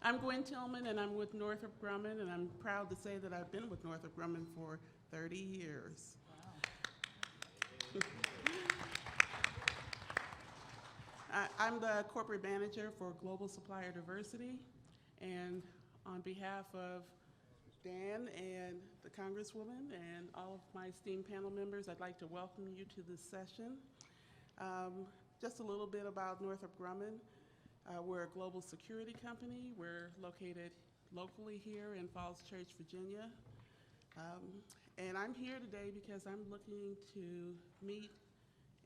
I'm Gwen Tillman, and I'm with Northrop Grumman, and I'm proud to say that I've been with Northrop Grumman for 30 years. I'm the corporate manager for Global Supplier Diversity, and on behalf of Dan and the Congresswoman and all of my esteemed panel members, I'd like to welcome you to this session. Just a little bit about Northrop Grumman. We're a global security company. We're located locally here in Falls Church, Virginia. And I'm here today because I'm looking to meet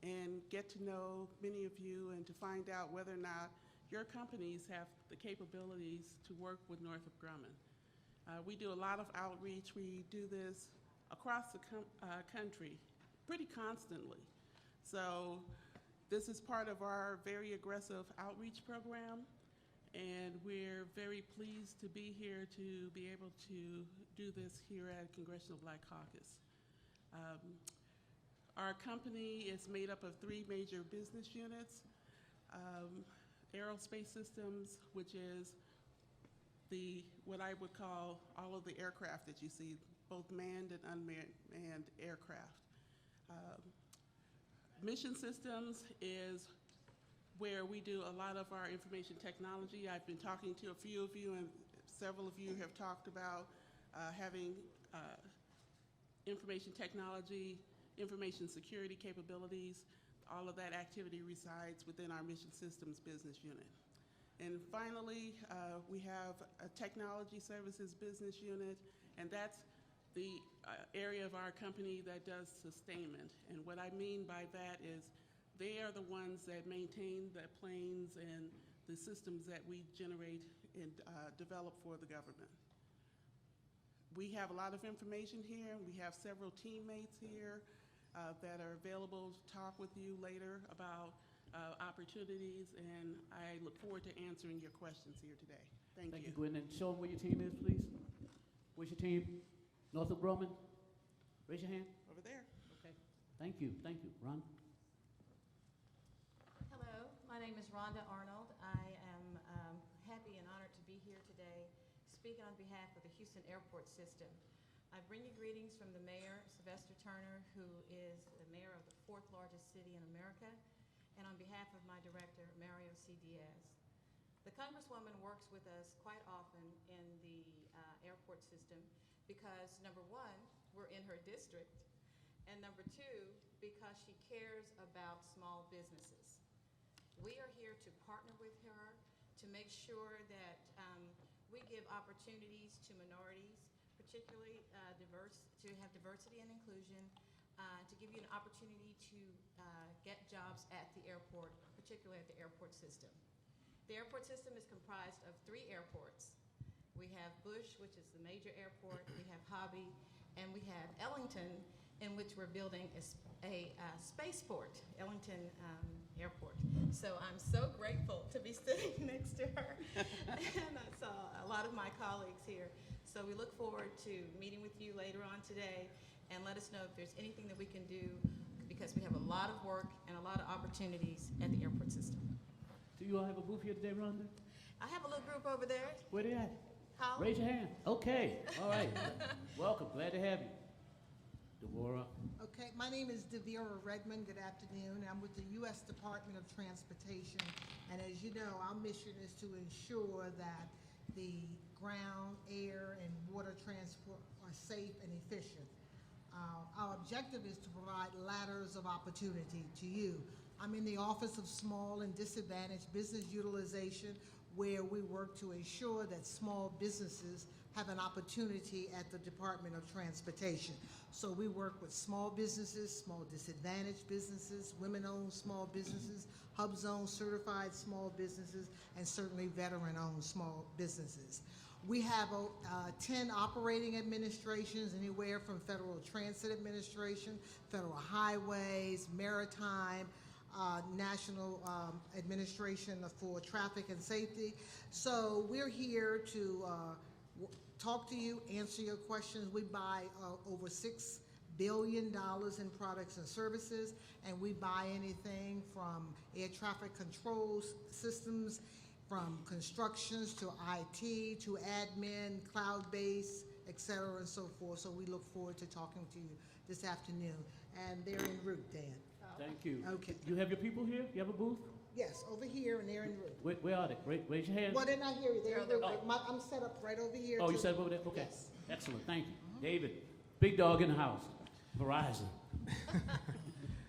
and get to know many of you and to find out whether or not your companies have the capabilities to work with Northrop Grumman. We do a lot of outreach. We do this across the country pretty constantly. So this is part of our very aggressive outreach program, and we're very pleased to be here to be able to do this here at Congressional Black Caucus. Our company is made up of three major business units. Aerospace Systems, which is what I would call all of the aircraft that you see, both manned and unmanned aircraft. Mission Systems is where we do a lot of our information technology. I've been talking to a few of you, and several of you have talked about having information technology, information security capabilities. All of that activity resides within our Mission Systems business unit. And finally, we have a technology services business unit, and that's the area of our company that does sustainment. And what I mean by that is they are the ones that maintain the planes and the systems that we generate and develop for the government. We have a lot of information here. We have several teammates here that are available to talk with you later about opportunities, and I look forward to answering your questions here today. Thank you. Thank you, Gwen. And show them where your team is, please. Where's your team? Northrop Grumman? Raise your hand. Over there. Okay. Thank you. Thank you. Ron? Hello, my name is Rhonda Arnold. I am happy and honored to be here today speaking on behalf of the Houston Airport System. I bring you greetings from the Mayor, Sylvester Turner, who is the mayor of the fourth largest city in America, and on behalf of my director, Mario C. Diaz. The Congresswoman works with us quite often in the airport system because, number one, we're in her district, and number two, because she cares about small businesses. We are here to partner with her to make sure that we give opportunities to minorities, particularly to have diversity and inclusion, to give you an opportunity to get jobs at the airport, particularly at the airport system. The airport system is comprised of three airports. We have Bush, which is the major airport, we have Hobby, and we have Ellington, in which we're building a spaceport, Ellington Airport. So I'm so grateful to be sitting next to her. And I saw a lot of my colleagues here. So we look forward to meeting with you later on today, and let us know if there's anything that we can do, because we have a lot of work and a lot of opportunities at the airport system. Do you all have a booth here today, Rhonda? I have a little group over there. Where they at? How? Raise your hand. Okay. All right. Welcome. Glad to have you. Devorah. Okay, my name is Devera Redmond. Good afternoon. I'm with the U.S. Department of Transportation, and as you know, our mission is to ensure that the ground, air, and water transport are safe and efficient. Our objective is to provide ladders of opportunity to you. I'm in the Office of Small and Disadvantaged Business Utilization, where we work to ensure that small businesses have an opportunity at the Department of Transportation. So we work with small businesses, small disadvantaged businesses, women-owned small businesses, hub zone certified small businesses, and certainly veteran-owned small businesses. We have 10 operating administrations, anywhere from Federal Transit Administration, Federal Highways, Maritime, National Administration for Traffic and Safety. So we're here to talk to you, answer your questions. We buy over $6 billion in products and services, and we buy anything from air traffic control systems, from constructions to IT to admin, cloud-based, et cetera, and so forth. So we look forward to talking to you this afternoon. And they're en route, Dan. Thank you. Okay. You have your people here? You have a booth? Yes, over here, and they're en route. Where are they? Raise your hand. Well, they're not here. They're en route. Oh. I'm set up right over here. Oh, you too. set up over there? Okay. Yes. Excellent. Thank you. David, big dog in the house. Verizon.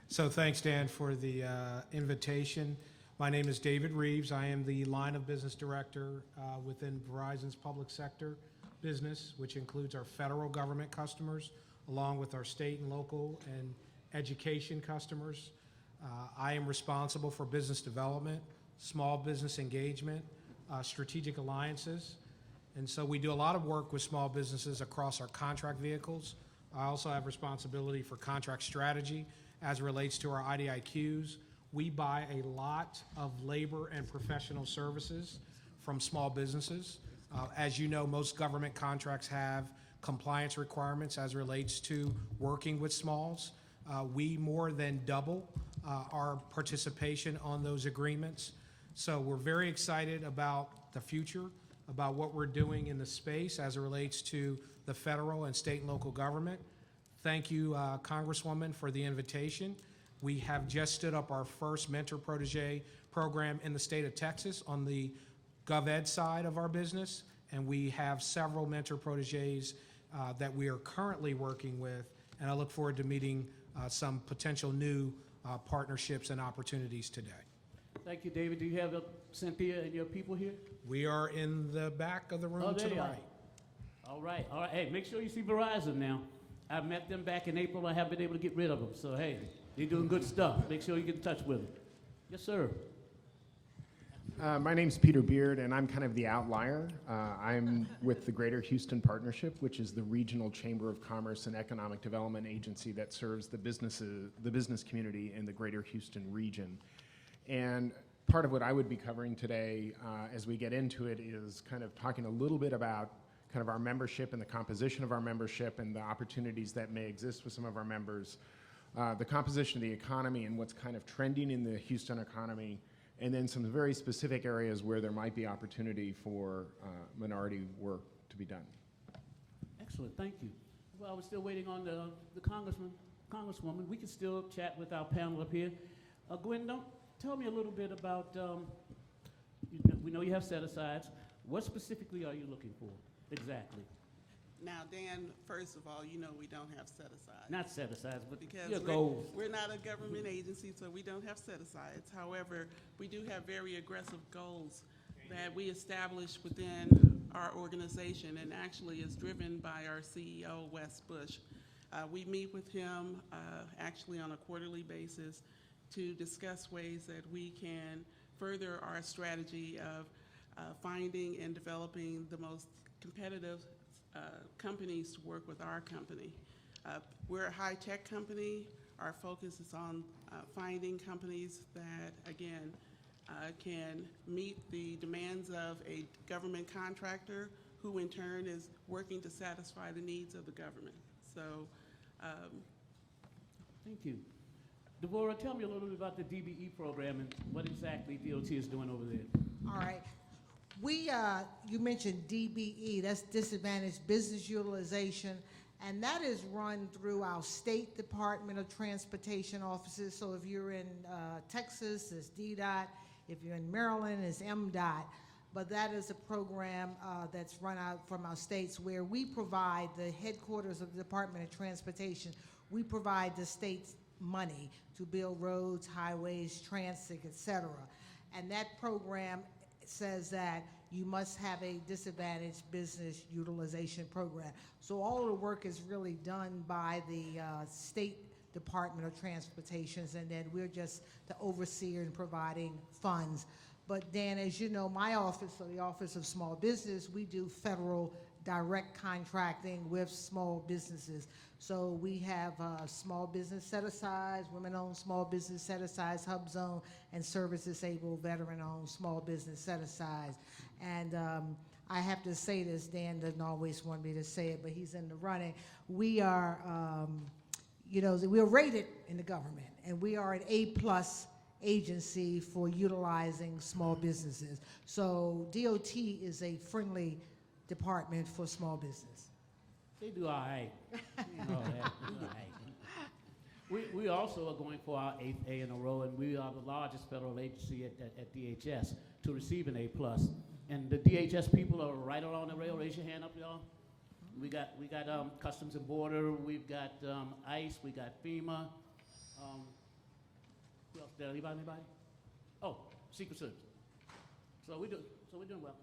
So thanks, Dan, for the invitation. My name is David Reeves. I am the line of business director within Verizon's public sector business, which includes our federal government customers, along with our state and local and education customers. I am responsible for business development, small business engagement, strategic alliances. And so we do a lot of work with small businesses across our contract vehicles. I also have responsibility for contract strategy as it relates to our IDIQs. We buy a lot of labor and professional services from small businesses. As you know, most government contracts have compliance requirements as it relates to working with smalls. We more than double our participation on those agreements. So we're very excited about the future, about what we're doing in the space as it relates to the federal and state and local government. Thank you, Congresswoman, for the invitation. We have just stood up our first mentor protege program in the state of Texas on the GovEd side of our business, and we have several mentor proteges that we are currently working with, and I look forward to meeting some potential new partnerships and opportunities today. Thank you, David. Do you have Cynthia and your people here? We are in the back of the room Oh, to there the you are. right. All right. All right. Hey, make sure you see Verizon now. I met them back in April. I haven't been able to get rid of them. So, hey, they're doing good stuff. Make sure you get in touch with them. Yes, sir. My name's Peter Beard, and I'm kind of the outlier. I'm with the Greater Houston Partnership, which is the regional chamber of commerce and economic development agency that serves the business community in the Greater Houston region. And part of what I would be covering today, as we get into it, is kind of talking a little bit about kind of our membership and the composition of our membership and the opportunities that may exist with some of our members, the composition of the economy and what's kind of trending in the Houston economy, and then some very specific areas where there might be opportunity for minority work to be done. Excellent. Thank you. Well, we're still waiting on the Congresswoman. We can still chat with our panel up here. Gwen, tell me a little bit about, we know you have set-asides. What specifically are you looking for exactly? Now, Dan, first of all, you know we don't have set-asides. Not set-asides, but Because your goals. we're not a government agency, so we don't have set-asides. However, we do have very aggressive goals that we establish within our organization, and actually is driven by our CEO, Wes Bush. We meet with him actually on a quarterly basis to discuss ways that we can further our strategy of finding and developing the most competitive companies to work with our company. We're a high-tech company. Our focus is on finding companies that, again, can meet the demands of a government contractor who in turn is working to satisfy the needs of the government. So, Thank you. Devorah, tell me a little bit about the DBE program and what exactly DOT is doing over there. All right. We, you mentioned DBE, that's Disadvantaged Business Utilization, and that is run through our State Department of Transportation offices. So if you're in Texas, it's DDOT. If you're in Maryland, it's MDOT. But that is a program that's run out from our states where we provide the headquarters of the Department of Transportation. We provide the state's money to build roads, highways, transit, et cetera. And that program says that you must have a disadvantaged business utilization program. So all of the work is really done by the State Department of Transportation, and then we're just the overseer in providing funds. But Dan, as you know, my office, or the Office of Small Business, we do federal direct contracting with small businesses. So we have small business set-asides, women-owned small business set-asides, Hub Zone, and service-disabled, veteran-owned small business set-asides. And I have to say this, Dan doesn't always want me to say it, but he's in the running. We are, you know, we're rated in the government, and we are an A+ agency for utilizing small businesses. So DOT is a friendly department for small business. They do all right. All right. We also are going for our 8th A in a row, and we are the largest federal agency at DHS to receive an A+. And the DHS people are right along the rail. Raise your hand up, y'all. We got Customs and Border. We've got ICE. We got FEMA. Who else? Did I leave out anybody? Oh, Secret Service. So we're doing well.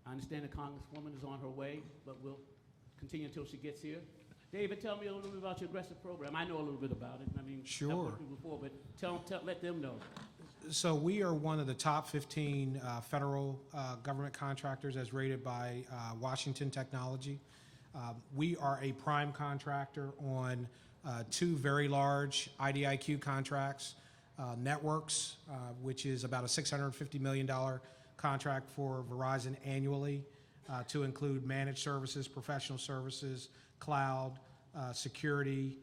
I understand the Congresswoman is on her way, but we'll continue until she gets here. David, tell me a little bit about your aggressive program. I know a little bit about it. I mean, Sure. I've worked with you before, but let them know. So we are one of the top 15 federal government contractors as rated by Washington Technology. We are a prime contractor on 2 very large IDIQ contracts, Networks, which is about a $650 million contract for Verizon annually, to include managed services, professional services, cloud, security,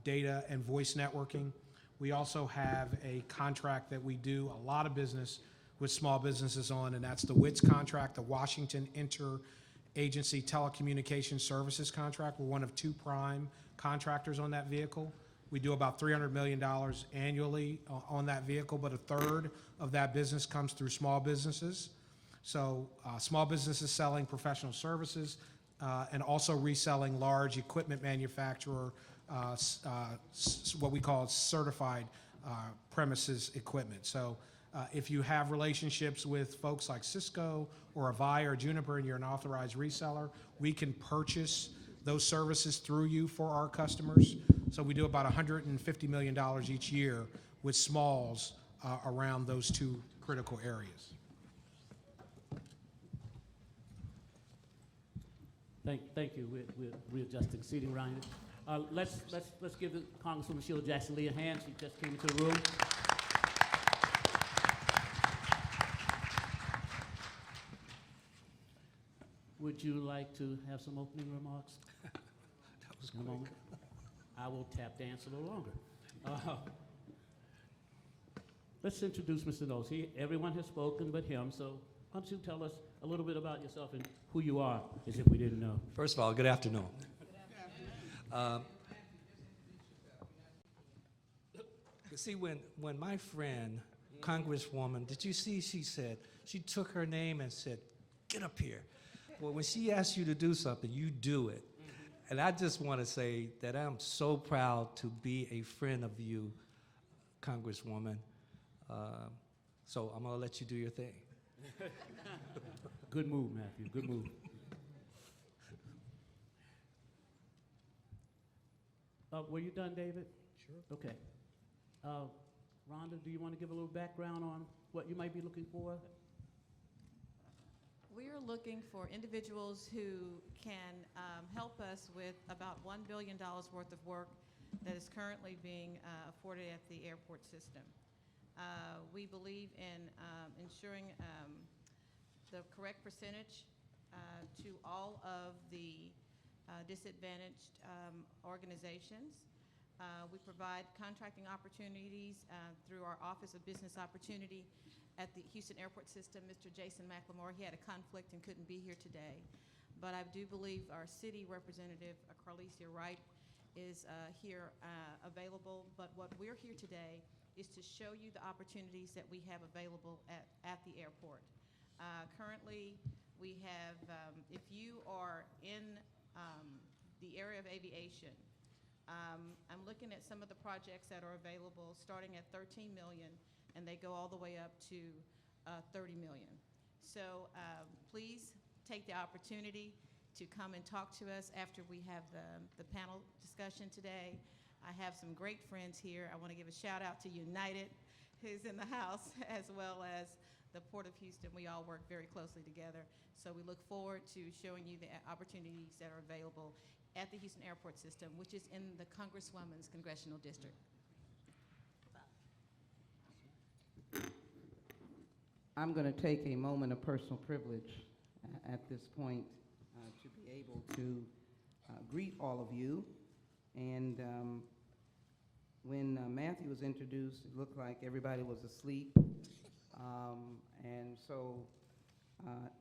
data, and voice networking. We also have a contract that we do a lot of business with small businesses on, and that's the WITS contract, the Washington Interagency Telecommunications Services contract. We're one of 2 prime contractors on that vehicle. We do about $300 million annually on that vehicle, but a third of that business comes through small businesses. So small businesses selling professional services and also reselling large equipment manufacturer, what we call certified premises equipment. So if you have relationships with folks like Cisco or Avaya or Juniper and you're an authorized reseller, we can purchase those services through you for our customers. So we do about $150 million each year with smalls around those 2 critical areas. Thank you. We're readjusting seating around here. Let's give the Congresswoman Sheila Jackson Lee a hand. She just came into the room. Would you like to have some opening remarks? That was In a quick. moment. I will tap dance a little longer. Let's introduce Mr. Knowles. Everyone has spoken but him, so why don't you tell us a little bit about yourself and who you are, as if we didn't know. First of all, good afternoon. See, when my friend, Congresswoman, did you see, she took her name and said, get up here. Well, when she asks you to do something, you do it. And I just want to say that I'm so proud to be a friend of you, Congresswoman. So I'm going to let you do your thing. Good move, Matthew. Good move. Were you done, David? Sure. Okay. Rhonda, do you want to give a little background on what you might be looking for? We are looking for individuals who can help us with about $1 billion worth of work that is currently being afforded at the airport system. We believe in ensuring the correct percentage to all of the disadvantaged organizations. We provide contracting opportunities through our Office of Business Opportunity at the Houston Airport System. Mr. Jason McLemore, he had a conflict and couldn't be here today. But I do believe our city representative, Carlicia Wright, is here available. But what we're here today is to show you the opportunities that we have available at the airport. Currently, we have, if you are in the area of aviation, I'm looking at some of the projects that are available starting at $13 million, and they go all the way up to $30 million. So please take the opportunity to come and talk to us after we have the panel discussion today. I have some great friends here. I want to give a shout out to United, who's in the house, as well as the Port of Houston. We all work very closely together. So we look forward to showing you the opportunities that are available at the Houston Airport System, which is in the Congresswoman's congressional district. I'm going to take a moment of personal privilege at this point to be able to greet all of you. And when Matthew was introduced, it looked like everybody was asleep. And so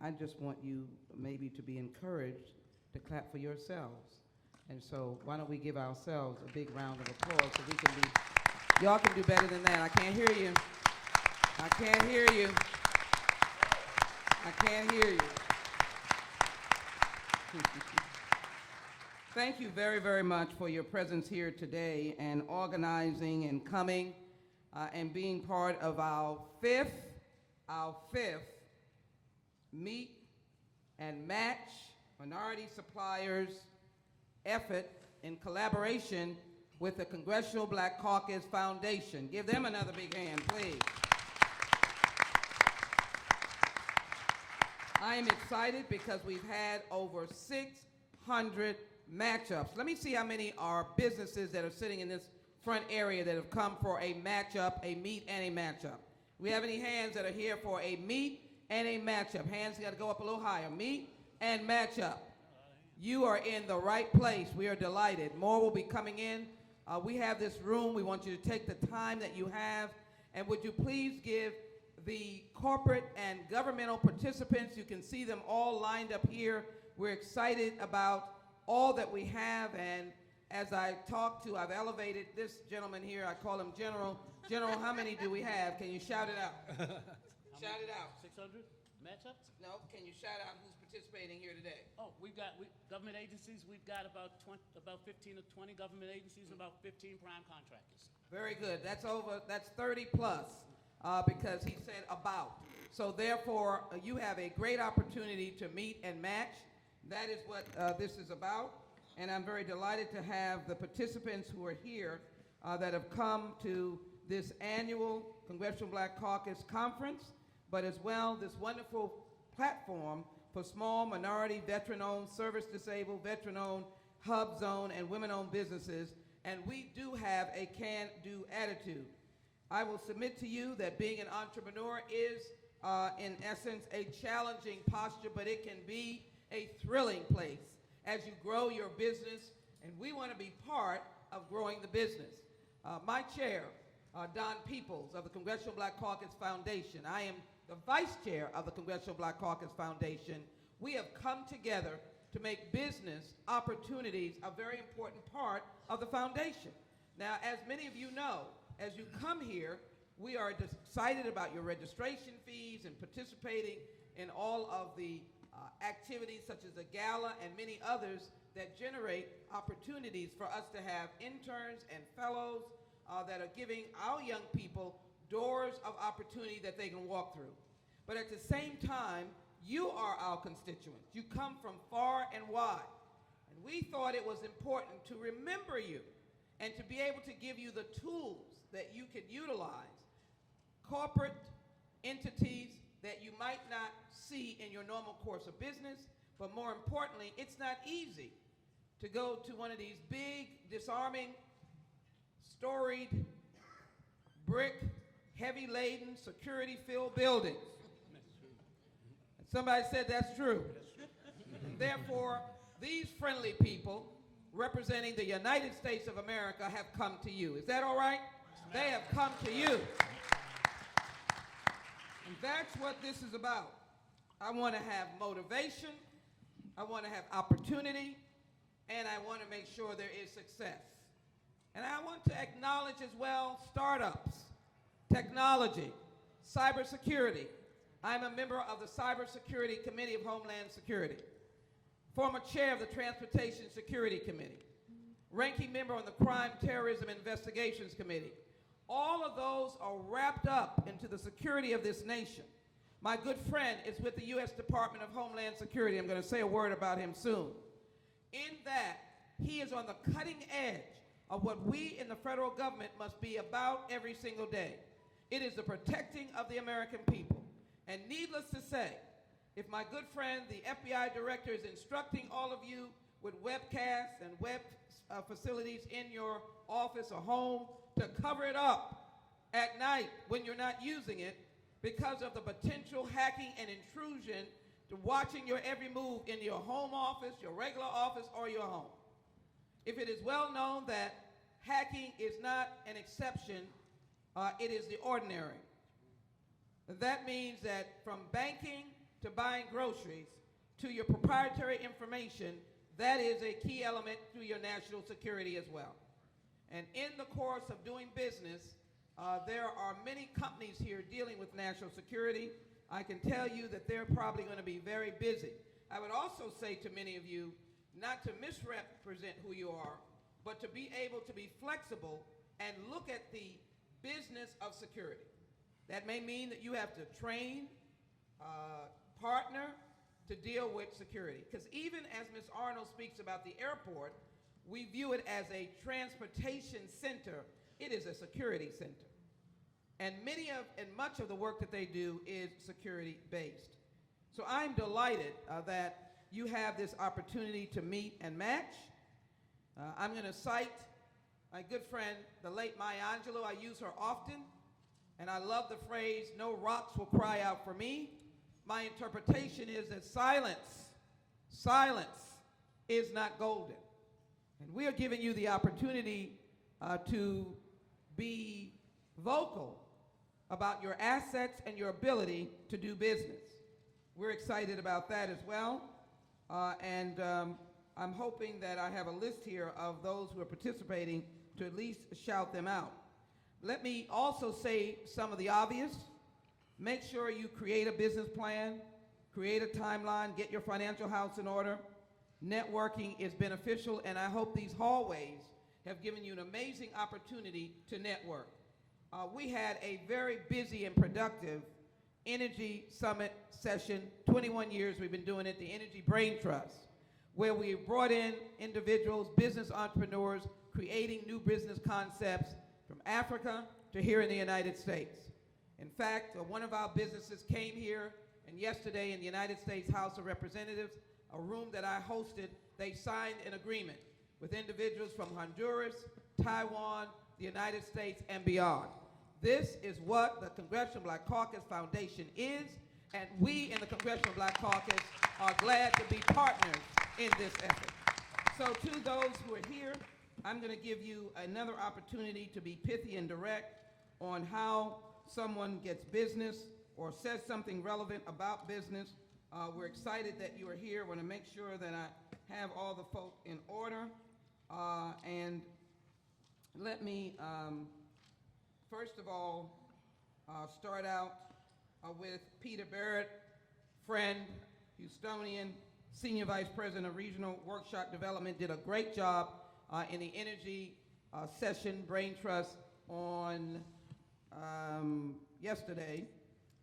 I just want you maybe to be encouraged to clap for yourselves. And so why don't we give ourselves a big round of applause so we can be, y'all can do better than that. I can't hear you. I can't hear you. I can't hear you. Thank you very, very much for your presence here today and organizing and coming and being part of our fifth Meet and Match Minority Suppliers effort in collaboration with the Congressional Black Caucus Foundation. Give them another big hand, please. I am excited because we've had over 600 matchups. Let me see how many are businesses that are sitting in this front area that have come for a matchup, a meet and a matchup. We have any hands that are here for a meet and a matchup? Hands got to go up a little higher. Meet and matchup. You are in the right place. We are delighted. More will be coming in. We have this room. We want you to take the time that you have. And would you please give the corporate and governmental participants, you can see them all lined up here. We're excited about all that we have. And as I talk to, I've elevated this gentleman here. I call him General. General, how many do we have? Can you shout it out? Shout it out. 600 matchups? No, can you shout out who's participating here today? Oh, we've got government agencies. We've got about 15 or 20 government agencies and about 15 prime contractors. Very good. That's 30 plus because he said about. So therefore, you have a great opportunity to meet and match. That is what this is about. And I'm very delighted to have the participants who are here that have come to this annual Congressional Black Caucus Conference, but as well this wonderful platform for small, minority, veteran-owned, service-disabled, veteran-owned, hub-zone, and women-owned businesses. And we do have a can-do attitude. I will submit to you that being an entrepreneur is, in essence, a challenging posture, but it can be a thrilling place as you grow your business, and we want to be part of growing the business. My chair, Don Peoples of the Congressional Black Caucus Foundation. I am the vice chair of the Congressional Black Caucus Foundation. We have come together to make business opportunities a very important part of the foundation. Now, as many of you know, as you come here, we are excited about your registration fees and participating in all of the activities such as the gala and many others that generate opportunities for us to have interns and fellows that are giving our young people doors of opportunity that they can walk through. But at the same time, you are our constituents. You come from far and wide. And we thought it was important to remember you and to be able to give you the tools that you could utilize. Corporate entities that you might not see in your normal course of business, but more importantly, it's not easy to go to one of these big, disarming, storied, brick, heavy-laden, security-filled buildings. And somebody said that's true. And therefore, these friendly people representing the United States of America have come to you. Is that all right? They have come to you. And that's what this is about. I want to have motivation, I want to have opportunity, and I want to make sure there is success. And I want to acknowledge as well startups, technology, cybersecurity. I'm a member of the Cybersecurity Committee of Homeland Security, former chair of the Transportation Security Committee, ranking member on the Crime, Terrorism, Investigations Committee. All of those are wrapped up into the security of this nation. My good friend is with the U.S. Department of Homeland Security. I'm going to say a word about him soon. In that, he is on the cutting edge of what we in the federal government must be about every single day. It is the protecting of the American people. And needless to say, if my good friend, the FBI director, is instructing all of you with webcasts and web facilities in your office or home to cover it up at night when you're not using it because of the potential hacking and intrusion watching your every move in your home office, your regular office, or your home. If it is well known that hacking is not an exception, it is the ordinary. That means that from banking to buying groceries to your proprietary information, that is a key element to your national security as well. And in the course of doing business, there are many companies here dealing with national security. I can tell you that they're probably going to be very busy. I would also say to many of you, not to misrepresent who you are, but to be able to be flexible and look at the business of security. That may mean that you have to train, partner to deal with security. Because even as Ms. Arnold speaks about the airport, we view it as a transportation center. It is a security center. And much of the work that they do is security based. So I'm delighted that you have this opportunity to meet and match. I'm going to cite my good friend, the late Maya Angelou. I use her often, and I love the phrase, "No rocks will cry out for me." My interpretation is that silence is not golden. And we are giving you the opportunity to be vocal about your assets and your ability to do business. We're excited about that as well. I'm hoping that I have a list here of those who are participating to at least shout them out. Let me also say some of the obvious. Make sure you create a business plan, create a timeline, get your financial house in order. Networking is beneficial, and I hope these hallways have given you an amazing opportunity to network. We had a very busy and productive Energy Summit session, 21 years we've been doing it, the Energy Brain Trust, where we brought in individuals, business entrepreneurs, creating new business concepts from Africa to here in the United States. In fact, one of our businesses came here, and yesterday in the United States House of Representatives, a room that I hosted, they signed an agreement with individuals from Honduras, Taiwan, the United States, and beyond. This is what the Congressional Black Caucus Foundation is, and we in the Congressional Black Caucus are glad to be partners in this effort. So to those who are here, I'm going to give you another opportunity to be pithy and direct on how someone gets business or says something relevant about business. We're excited that you are here. I want to make sure that I have all the folk in order. And let me, first of all, start out with Peter Barrett, friend, Houstonian, Senior Vice President of Regional Workshop Development, did a great job in the energy session, Brain Trust, on yesterday.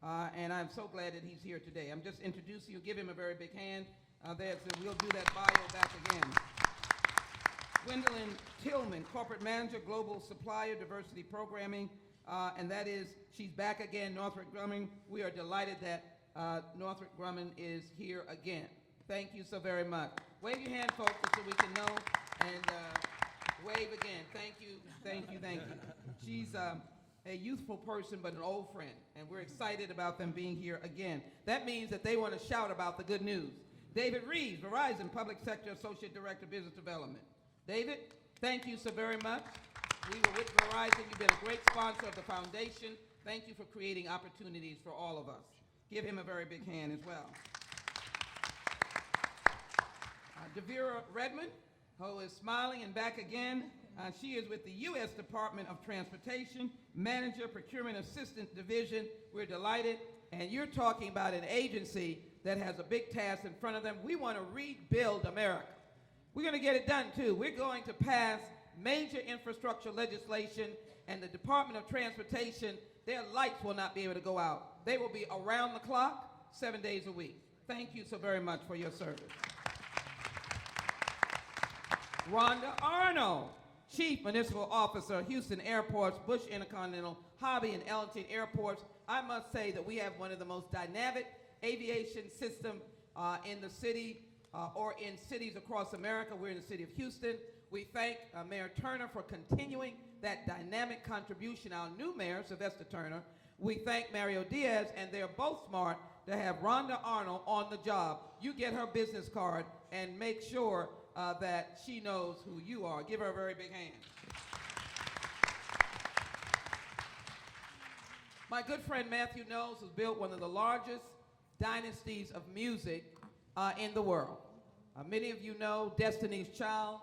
And I'm so glad that he's here today. I'm just introducing you. Give him a very big hand. We'll do that bio back again. Gwendolyn Tillman, Corporate Manager, Global Supplier Diversity Programming, and that is, she's back again, Northrop Grumman. We are delighted that Northrop Grumman is here again. Thank you so very much. Wave your hand, folks, so we can know, and wave again. Thank you, thank you, thank you. She's a youthful person, but an old friend, and we're excited about them being here again. That means that they want to shout about the good news. David Reeves, Verizon Public Sector Associate Director, Business Development. David, thank you so very much. We were with Verizon. You've been a great sponsor of the foundation. Thank you for creating opportunities for all of us. Give him a very big hand as well. Devera Redmond, who is smiling and back again. She is with the U.S. Department of Transportation, Manager, Procurement Assistant Division. We're delighted. And you're talking about an agency that has a big task in front of them. We want to rebuild America. We're going to get it done, too. We're going to pass major infrastructure legislation, and the Department of Transportation, their lights will not be able to go out. They will be around the clock, 7 days a week. Thank you so very much for your service. Rhonda Arnold, Chief Municipal Officer, Houston Airports, Bush Intercontinental, Hobby, and Ellington Airports. I must say that we have one of the most dynamic aviation systems in the city or in cities across America. We're in the city of Houston. We thank Mayor Turner for continuing that dynamic contribution. Our new mayor, Sylvester Turner. We thank Mario Diaz, and they're both smart to have Rhonda Arnold on the job. You get her business card and make sure that she knows who you are. Give her a very big hand. My good friend Matthew Knowles has built one of the largest dynasties of music in the world. Many of you know Destiny's Child.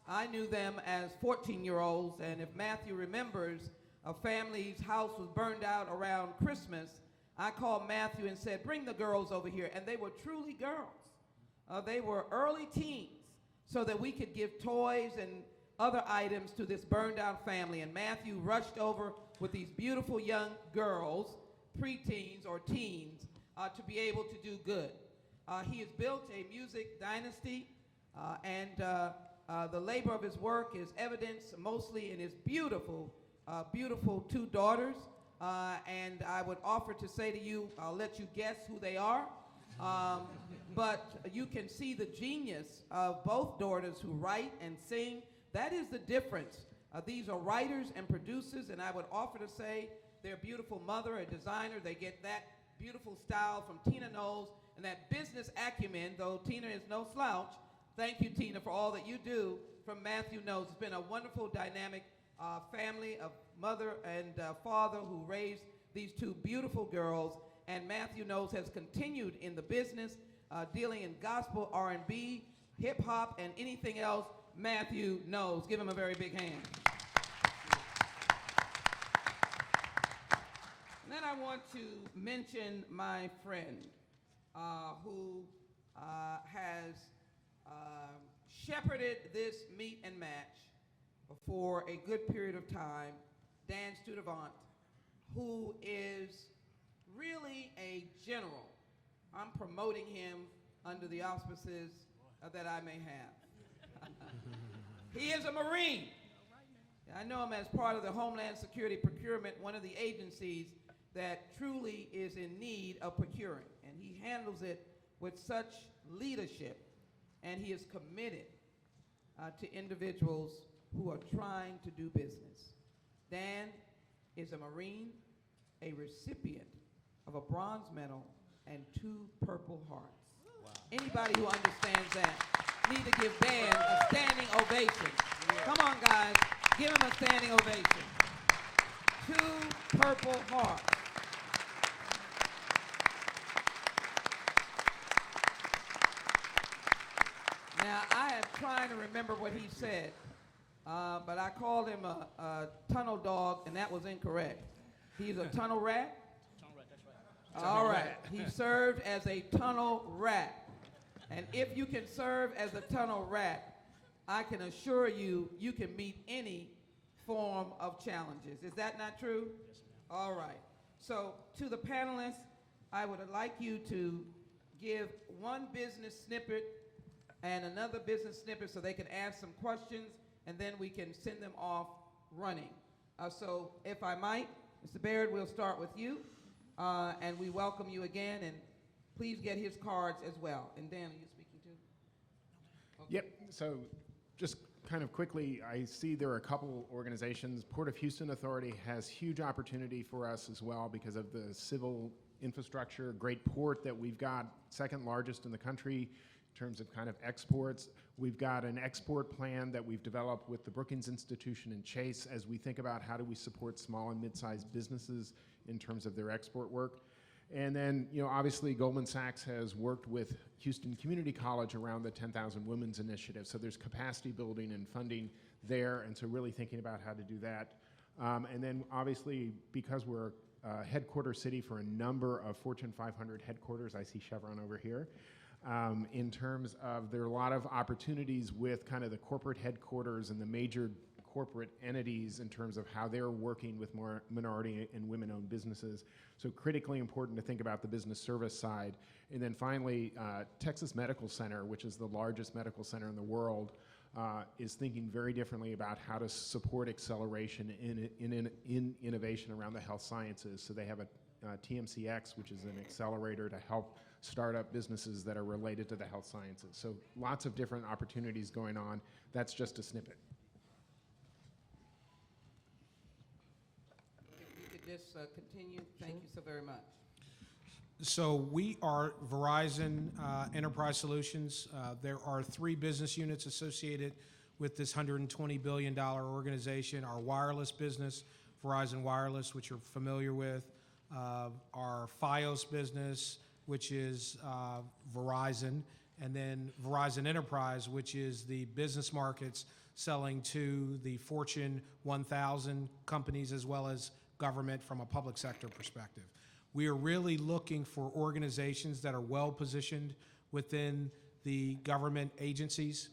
I knew them as 14-year-olds, and if Matthew remembers, a family's house was burned out around Christmas. I called Matthew and said, bring the girls over here, and they were truly girls. They were early teens, so that we could give toys and other items to this burned out family, and Matthew rushed over with these beautiful young girls, preteens or teens, to be able to do good. He has built a music dynasty, and the labor of his work is evidenced mostly in his beautiful, beautiful two daughters. And I would offer to say to you, I'll let you guess who they are, but you can see the genius of both daughters who write and sing. That is the difference. These are writers and producers, and I would offer to say their beautiful mother, a designer, they get that beautiful style from Tina Knowles, and that business acumen, though Tina is no slouch. Thank you, Tina, for all that you do, from Matthew Knowles. It's been a wonderful, dynamic family of mother and father who raised these two beautiful girls, and Matthew Knowles has continued in the business, dealing in gospel, R&B, hip-hop, and anything else. Matthew Knowles. Give him a very big hand. And then I want to mention my friend who has shepherded this meet and match for a good period of time, Dan Studevant, who is really a general. I'm promoting him under the auspices that I may have. He is a Marine. I know him as part of the Homeland Security Procurement, one of the agencies that truly is in need of procuring. And he handles it with such leadership, and he is committed to individuals who are trying to do business. Dan is a Marine, a recipient of a bronze medal and 2 Purple Hearts. Wow. Anybody who understands that need to give Dan a standing ovation. Come on, guys. Give him a standing ovation. 2 Purple Hearts. Now, I am trying to remember what he said, but I called him a tunnel dog, and that was incorrect. He's a tunnel rat? Tunnel rat, that's right. All right. He served as a tunnel rat. And if you can serve as a tunnel rat, I can assure you, you can meet any form of challenges. Is that not true? Yes, ma'am. All right. So to the panelists, I would like you to give one business snippet and another business snippet so they can ask some questions, and then we can send them off running. So if I might, Mr. Baird, we'll start with you, and we welcome you again, and please get his cards as well. And Dan, are you speaking too? Okay. Yep. So just kind of quickly, I see there are a couple organizations. Port of Houston Authority has huge opportunity for us as well because of the civil infrastructure, great port that we've got, second largest in the country in terms of kind of exports. We've got an export plan that we've developed with the Brookings Institution and Chase as we think about how do we support small and mid-sized businesses in terms of their export work. And then, you know, obviously Goldman Sachs has worked with Houston Community College around the 10,000 Women's Initiative. So there's capacity building and funding there, and so really thinking about how to do that. And then obviously, because we're a headquarter city for a number of Fortune 500 headquarters, I see Chevron over here, in terms of there are a lot of opportunities with kind of the corporate headquarters and the major corporate entities in terms of how they're working with more minority and women-owned businesses. So critically important to think about the business service side. And then finally, Texas Medical Center, which is the largest medical center in the world, is thinking very differently about how to support acceleration in innovation around the health sciences. So they have a TMCX, which is an accelerator to help startup businesses that are related to the health sciences. So lots of different opportunities going on. That's just a snippet. If you could just continue. Thank you so very much. So we are Verizon Enterprise Solutions. There are 3 business units associated with this $120 billion organization. Our wireless business, Verizon Wireless, which you're familiar with, our Fios business, which is Verizon, and then Verizon Enterprise, which is the business markets selling to the Fortune 1000 companies as well as government from a public sector perspective. We are really looking for organizations that are well-positioned within the government agencies,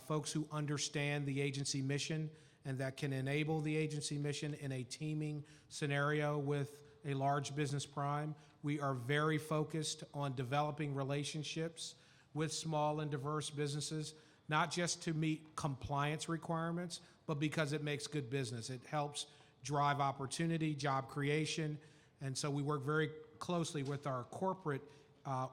folks who understand the agency mission and that can enable the agency mission in a teaming scenario with a large business prime. We are very focused on developing relationships with small and diverse businesses, not just to meet compliance requirements, but because it makes good business. It helps drive opportunity, job creation, and so we work very closely with our corporate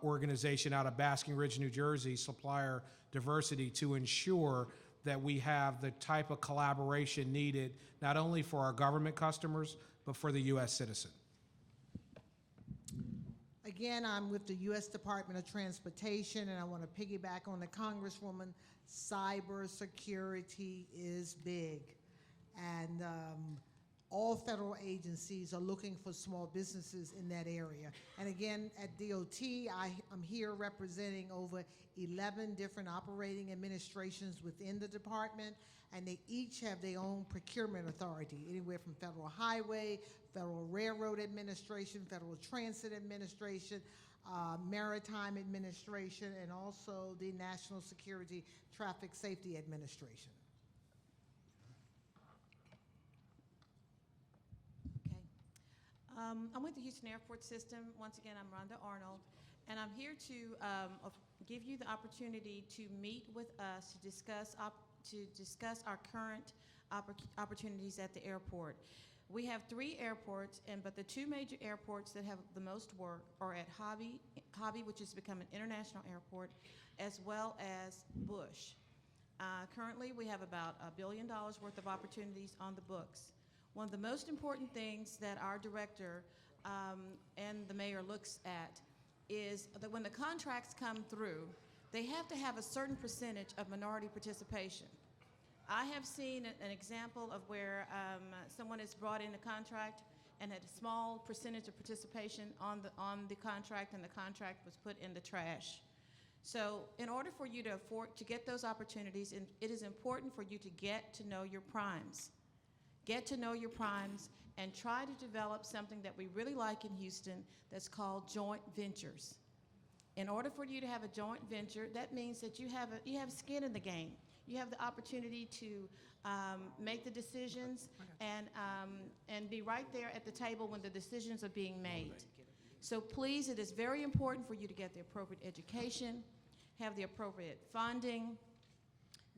organization out of Basking Ridge, New Jersey, Supplier Diversity, to ensure that we have the type of collaboration needed not only for our government customers, but for the U.S. citizen. Again, I'm with the U.S. Department of Transportation, and I want to piggyback on the Congresswoman. Cybersecurity is big, and all federal agencies are looking for small businesses in that area. And again, at DOT, I'm here representing over 11 different operating administrations within the department, and they each have their own procurement authority, anywhere from Federal Highway, Federal Railroad Administration, Federal Transit Administration, Maritime Administration, and also the National Security Traffic Safety Administration. Okay. I'm with the Houston Airport System. Once again, I'm Rhonda Arnold, and I'm here to give you the opportunity to meet with us to discuss our current opportunities at the airport. We have 3 airports, but the 2 major airports that have the most work are at Hobby, which has become an international airport, as well as Bush. Currently, we have about $1 billion worth of opportunities on the books. One of the most important things that our director and the mayor looks at is that when the contracts come through, they have to have a certain percentage of minority participation. I have seen an example of where someone has brought in a contract and had a small percentage of participation on the contract, and the contract was put in the trash. So in order for you to get those opportunities, it is important for you to get to know your primes. Get to know your primes and try to develop something that we really like in Houston that's called joint ventures. In order for you to have a joint venture, that means that you have skin in the game. You have the opportunity to make the decisions and be right there at the table when the decisions are being made. So please, it is very important for you to get the appropriate education, have the appropriate funding,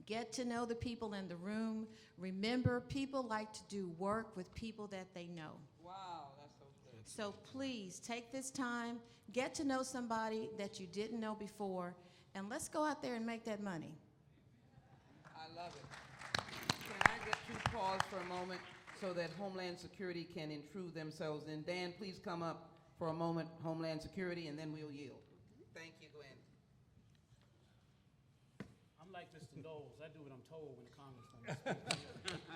get to know the people in the room. Remember, people like to do work with people that they know. Wow, that's so good. So please take this time, get to know somebody that you didn't know before, and let's go out there and make that money. I love it. Can I get you to pause for a moment so that Homeland Security can intrude themselves in? Dan, please come up for a moment, Homeland Security, and then we'll yield. Thank you, Gwen. I'm like Mr. Knowles. I do what I'm told when the congresswoman speaks.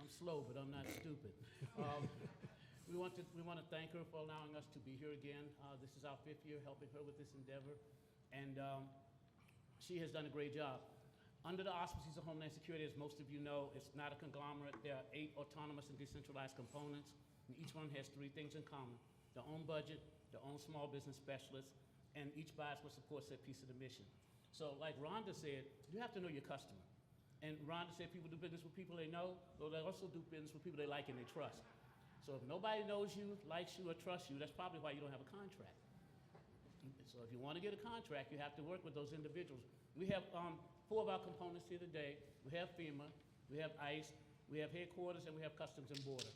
I'm slow, but I'm not stupid. We want to thank her for allowing us to be here again. This is our 5th year helping her with this endeavor, and she has done a great job. Under the auspices of Homeland Security, as most of you know, it's not a conglomerate. There are 8 autonomous and decentralized components, and each one has 3 things in common: their own budget, their own small business specialists, and each buys what supports that piece of the mission. So like Rhonda said, you have to know your customer. And Rhonda said people do business with people they know, but they also do business with people they like and they trust. So if nobody knows you, likes you, or trusts you, that's probably why you don't have a contract. So if you want to get a contract, you have to work with those individuals. We have 4 of our components here today. We have FEMA, we have ICE, we have headquarters, and we have Customs and Border.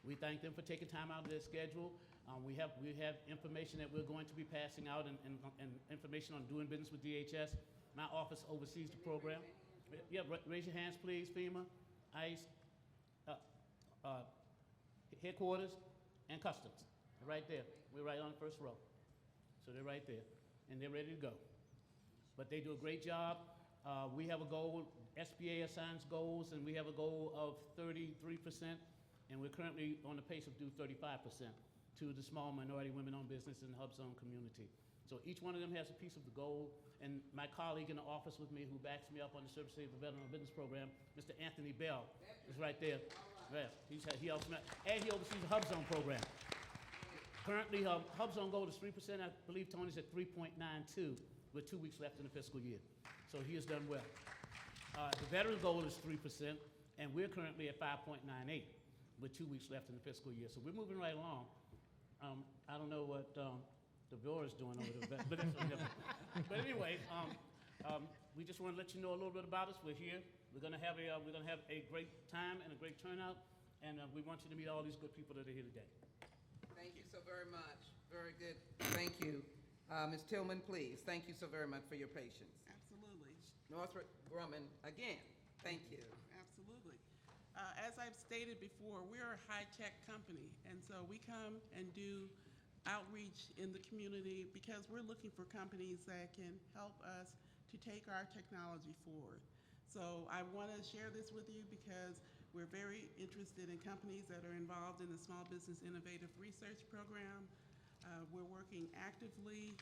We thank them for taking time out of their schedule. We have information that we're going to be passing out and information on doing business with DHS. My office oversees the program. Yeah, raise your hands, please. FEMA, ICE, headquarters, and customs. They're right there. We're right on the first row. So they're right there, and they're ready to go. But they do a great job. We have a goal, SBA assigns goals, and we have a goal of 33%, and we're currently on the pace of do 35% to the small minority women-owned business in the Hub Zone community. So each one of them has a piece of the goal, and my colleague in the office with me who backs me up on the Service Save the Veteran Business Program, Mr. Anthony Bell, is right there. Yeah, he helps me, and he oversees the Hub Zone program. Currently, Hub Zone goal is 3%. I believe Tony's at 3.92 with 2 weeks left in the fiscal year. So he has done well. The veteran goal is 3%, and we're currently at 5.98 with 2 weeks left in the fiscal year. So we're moving right along. I don't know what Devorah is doing over there, but that's different. But anyway, we just want to let you know a little bit about us. We're here. We're going to have a great time and a great turnout, and we want you to meet all these good people that are here today. Thank you so very much. Very good. Thank you. Ms. Tillman, please. Thank you so very much for your patience. Absolutely. Northrop Grumman, again, thank you. Absolutely. As I've stated before, we're a high-tech company, and so we come and do outreach in the community because we're looking for companies that can help us to take our technology forward. So I want to share this with you because we're very interested in companies that are involved in the Small Business Innovative Research Program. We're working actively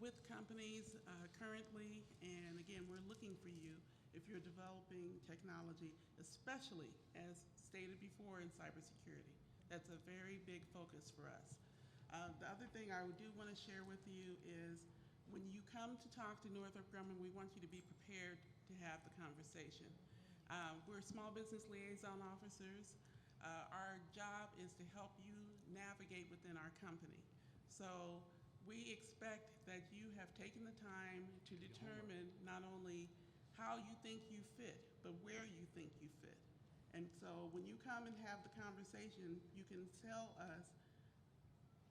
with companies currently, and again, we're looking for you if you're developing technology, especially as stated before in cybersecurity. That's a very big focus for us. The other thing I do want to share with you is when you come to talk to Northrop Grumman, we want you to be prepared to have the conversation. We're small business liaison officers. Our job is to help you navigate within our company. So we expect that you have taken the time to determine not only how you think you fit, but where you think you fit. And so when you come and have the conversation, you can tell us,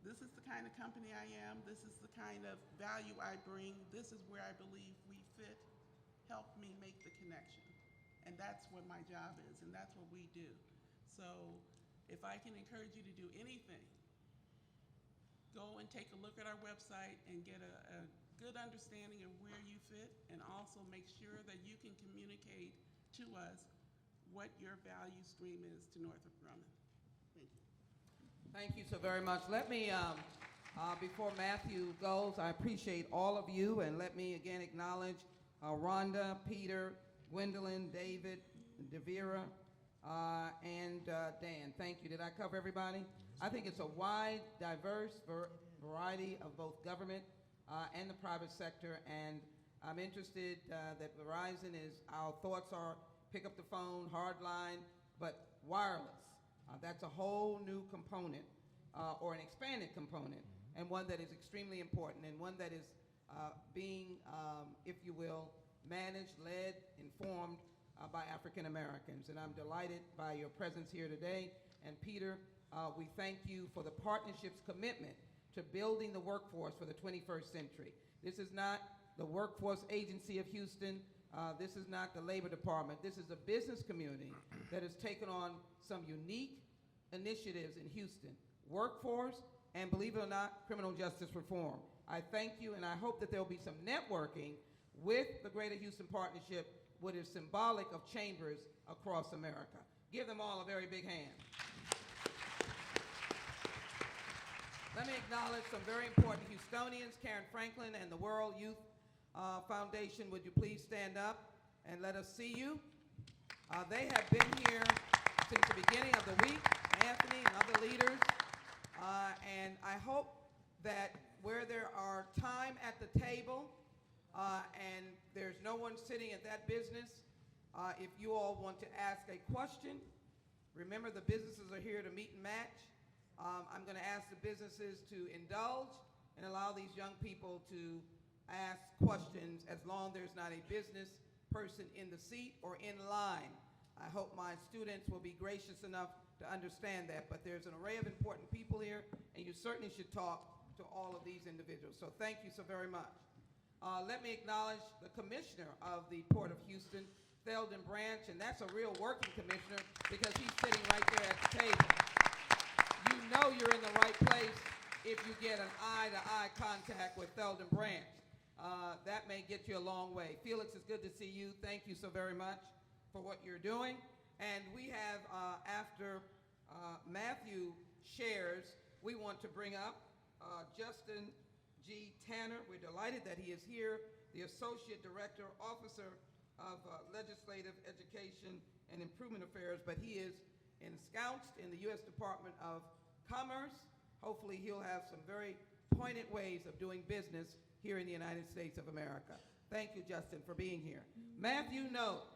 this is the kind of company I am, this is the kind of value I bring, this is where I believe we fit, help me make the connection. And that's what my job is, and that's what we do. So if I can encourage you to do anything, go and take a look at our website and get a good understanding of where you fit, and also make sure that you can communicate to us what your value stream is to Northrop Grumman. Thank you. Thank you so very much. Let me, before Matthew goes, I appreciate all of you, and let me again acknowledge Rhonda, Peter, Gwendolyn, David, Devira, and Dan. Thank you. Did I cover everybody? I think it's a wide, diverse variety of both government and the private sector, and I'm interested that Verizon is, our thoughts are pick up the phone, hardline, but wireless. That's a whole new component, or an expanded component, and one that is extremely important, and one that is being, if you will, managed, led, informed by African Americans. And I'm delighted by your presence here today. And Peter, we thank you for the partnership's commitment to building the workforce for the 21st century. This is not the Workforce Agency of Houston. This is not the Labor Department. This is a business community that has taken on some unique initiatives in Houston. Workforce, and believe it or not, criminal justice reform. I thank you, and I hope that there will be some networking with the Greater Houston Partnership, which is symbolic of chambers across America. Give them all a very big hand. Let me acknowledge some very important Houstonians, Karen Franklin and the World Youth Foundation. Would you please stand up and let us see you? They have been here since the beginning of the week, Anthony and other leaders, and I hope that where there are time at the table and there's no one sitting at that business, if you all want to ask a question, remember the businesses are here to meet and match. I'm going to ask the businesses to indulge and allow these young people to ask questions as long as there's not a business person in the seat or in line. I hope my students will be gracious enough to understand that, but there's an array of important people here, and you certainly should talk to all of these individuals. So thank you so very much. Let me acknowledge the Commissioner of the Port of Houston, Theldon Branch, and that's a real working commissioner because he's sitting right there at the table. You know you're in the right place if you get an eye-to-eye contact with Theldon Branch. That may get you a long way. Felix, it's good to see you. Thank you so very much for what you're doing. And we have, after Matthew shares, we want to bring up Justin G. Tanner. We're delighted that he is here, the Associate Director, Officer of Legislative Education and Improvement Affairs, but he is ensconced in the U.S. Department of Commerce. Hopefully he'll have some very pointed ways of doing business here in the United States of America. Thank you, Justin, for being here. Matthew Knowles,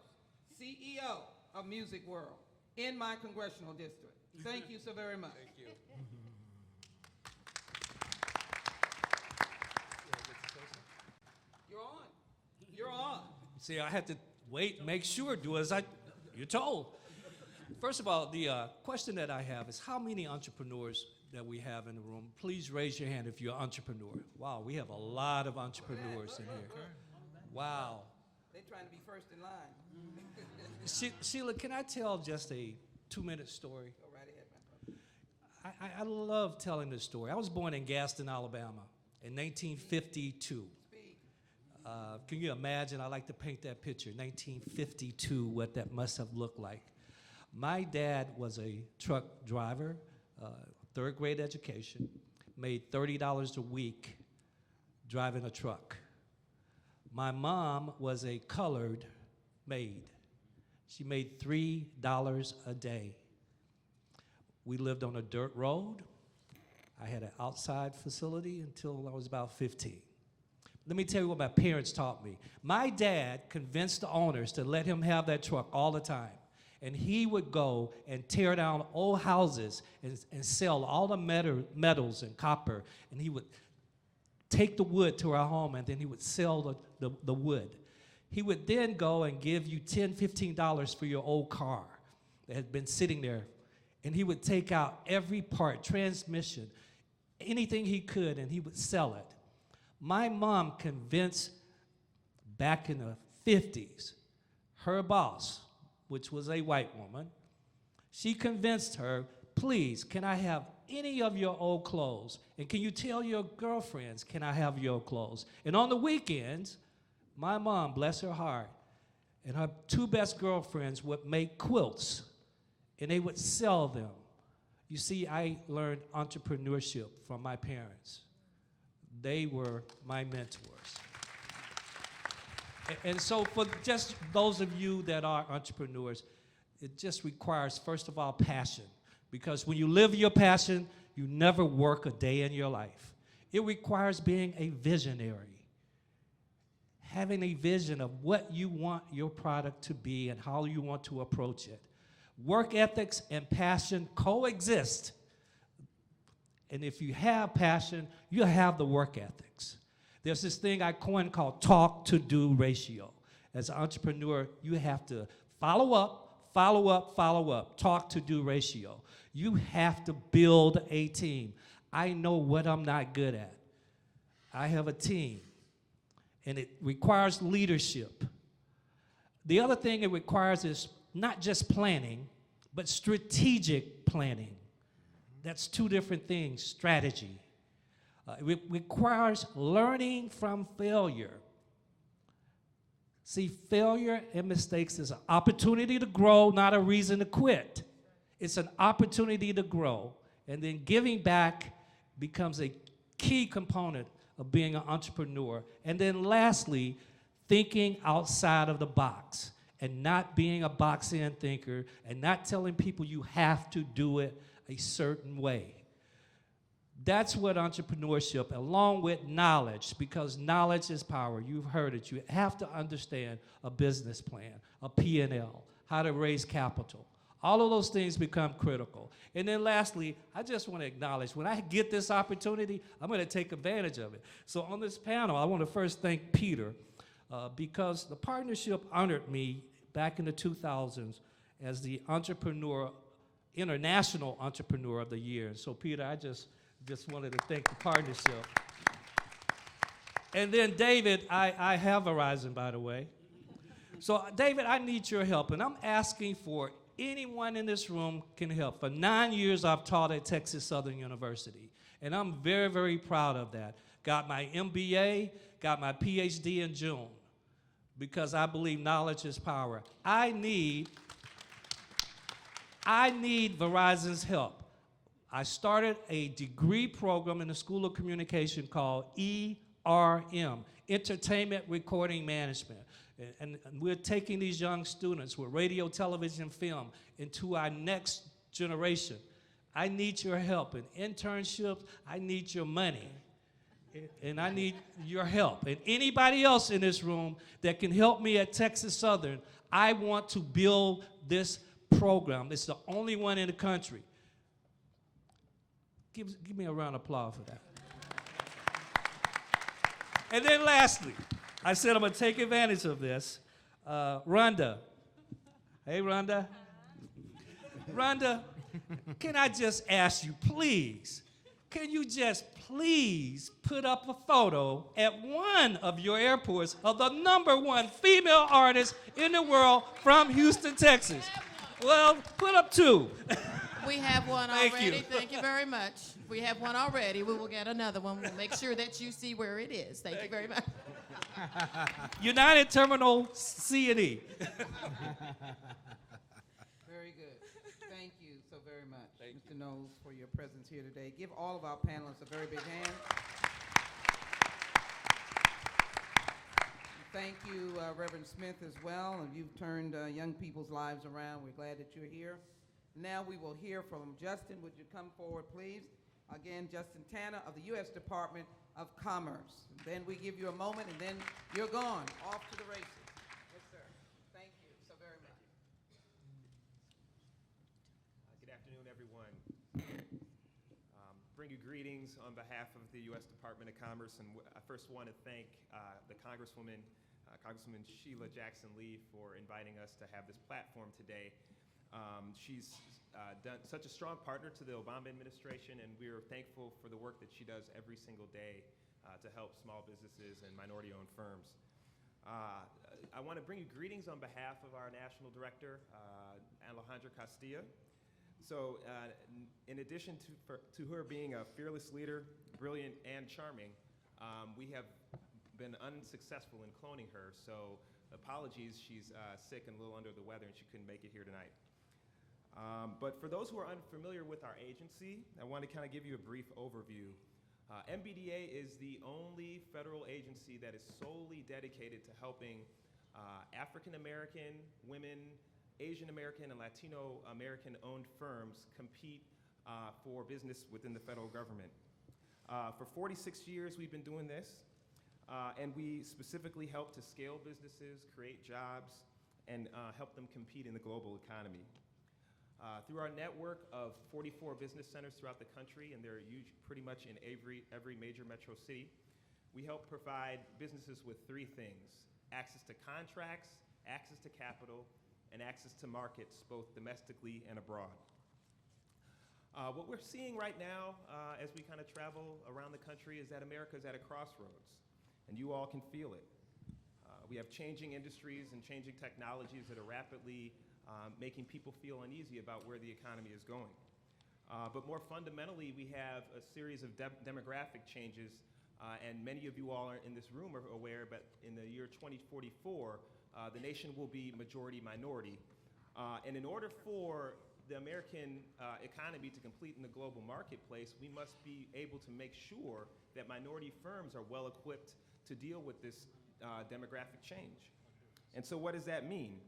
CEO of Music World in my congressional district. Thank you so very much. Thank you. You're on. You're on. See, I had to wait, make sure, do as you're told. First of all, the question that I have is how many entrepreneurs that we have in the room? Please raise your hand if you're an entrepreneur. Wow, we have a lot of entrepreneurs in here. Wow. They're trying to be first in line. Sheila, can I tell just a 2-minute story? Go right ahead, my brother. I love telling this story. I was born in Gaston, Alabama in 1952. Can you imagine? I like to paint that picture, 1952, what that must have looked like. My dad was a truck driver, third grade education, made $30 a week driving a truck. My mom was a colored maid. She made $3 a day. We lived on a dirt road. I had an outside facility until I was about 15. Let me tell you what my parents taught me. My dad convinced the owners to let him have that truck all the time. And he would go and tear down old houses and sell all the metals and copper. And he would take the wood to our home, and then he would sell the wood. He would then go and give you $10, $15 for your old car that had been sitting there. And he would take out every part, transmission, anything he could, and he would sell it. My mom convinced, back in the 50s, her boss, which was a white woman, she convinced her, please, can I have any of your old clothes? And can you tell your girlfriends, can I have your clothes? And on the weekends, my mom, bless her heart, and her 2 best girlfriends would make quilts, and they would sell them. You see, I learned entrepreneurship from my parents. They were my mentors. And so for just those of you that are entrepreneurs, it just requires, first of all, passion. Because when you live your passion, you never work a day in your life. It requires being a visionary, having a vision of what you want your product to be and how you want to approach it. Work ethics and passion coexist. And if you have passion, you'll have the work ethics. There's this thing I coined called talk-to-do ratio. As an entrepreneur, you have to follow up, talk-to-do ratio. You have to build a team. I know what I'm not good at. I have a team, and it requires leadership. The other thing it requires is not just planning, but strategic planning. That's 2 different things, strategy. It requires learning from failure. See, failure and mistakes is an opportunity to grow, not a reason to quit. It's an opportunity to grow. And then giving back becomes a key component of being an entrepreneur. And then lastly, thinking outside of the box and not being a box-in thinker and not telling people you have to do it a certain way. That's what entrepreneurship, along with knowledge, because knowledge is power. You've heard it. You have to understand a business plan, a P&L, how to raise capital. All of those things become critical. And then lastly, I just want to acknowledge, when I get this opportunity, I'm going to take advantage of it. So on this panel, I want to first thank Peter, because the partnership honored me back in the 2000s as the International Entrepreneur of the Year. And so Peter, I just wanted to thank the partnership. And then David, I have Verizon, by the way. So, David, I need your help, and I'm asking for anyone in this room can help. For 9 years, I've taught at Texas Southern University, and I'm very, very proud of that. Got my MBA, got my PhD in June, because I believe knowledge is power. I need Verizon's help. I started a degree program in the School of Communication called ERM, Entertainment Recording Management. And we're taking these young students with radio, television, film into our next generation. I need your help in internships. I need your money. And I need your help. And anybody else in this room that can help me at Texas Southern, I want to build this program. It's the only one in the country. Give me a round of applause for that. And then lastly, I said I'm going to take advantage of this. Rhonda. Hey, Rhonda. Rhonda, can I just ask you, please, can you just please put up a photo at one of your airports of the #1 female artist in the world from Houston, Texas? Well, put up 2. We have one Thank already. you. Thank you very much. We have one already. We will get another one. We'll make sure that you see where it is. Thank you very much. United Terminal C and E. Very good. Thank you so very much, Mr. Knowles, for your presence here today. Give all of our panelists a very big hand. Thank you, Reverend Smith, as well. And you've turned young people's lives around. We're glad that you're here. Now we will hear from Justin. Would you come forward, please? Again, Justin Tanner of the U.S. Department of Commerce. Then we give you a moment, and then you're gone, off to the races. Yes, sir. Thank you so very much. Good afternoon, everyone. Bring you greetings on behalf of the U.S. Department of Commerce, and I first want to thank the Congresswoman Sheila Jackson Lee for inviting us to have this platform today. She's done such a strong partner to the Obama administration, and we are thankful for the work that she does every single day to help small businesses and minority-owned firms. I want to bring you greetings on behalf of our National Director, Alejandra Castilla. So in addition to her being a fearless leader, brilliant and charming, we have been unsuccessful in cloning her, so apologies, she's sick and a little under the weather and she couldn't make it here tonight. But for those who are unfamiliar with our agency, I want to kind of give you a brief overview. MBDA is the only federal agency that is solely dedicated to helping African American, women, Asian American, and Latino American owned firms compete for business within the federal government. For 46 years we've been doing this, and we specifically help to scale businesses, create jobs, and help them compete in the global economy. Through our network of 44 business centers throughout the country, and they're pretty much in every major metro city, we help provide businesses with 3 things: access to contracts, access to capital, and access to markets, both domestically and abroad. What we're seeing right now as we kind of travel around the country is that America is at a crossroads, and you all can feel it. We have changing industries and changing technologies that are rapidly making people feel uneasy about where the economy is going. But more fundamentally, we have a series of demographic changes, and many of you all in this room are aware, but in the year 2044, the nation will be majority minority. And in order for the American economy to compete in the global marketplace, we must be able to make sure that minority firms are well equipped to deal with this demographic change. And so what does that mean?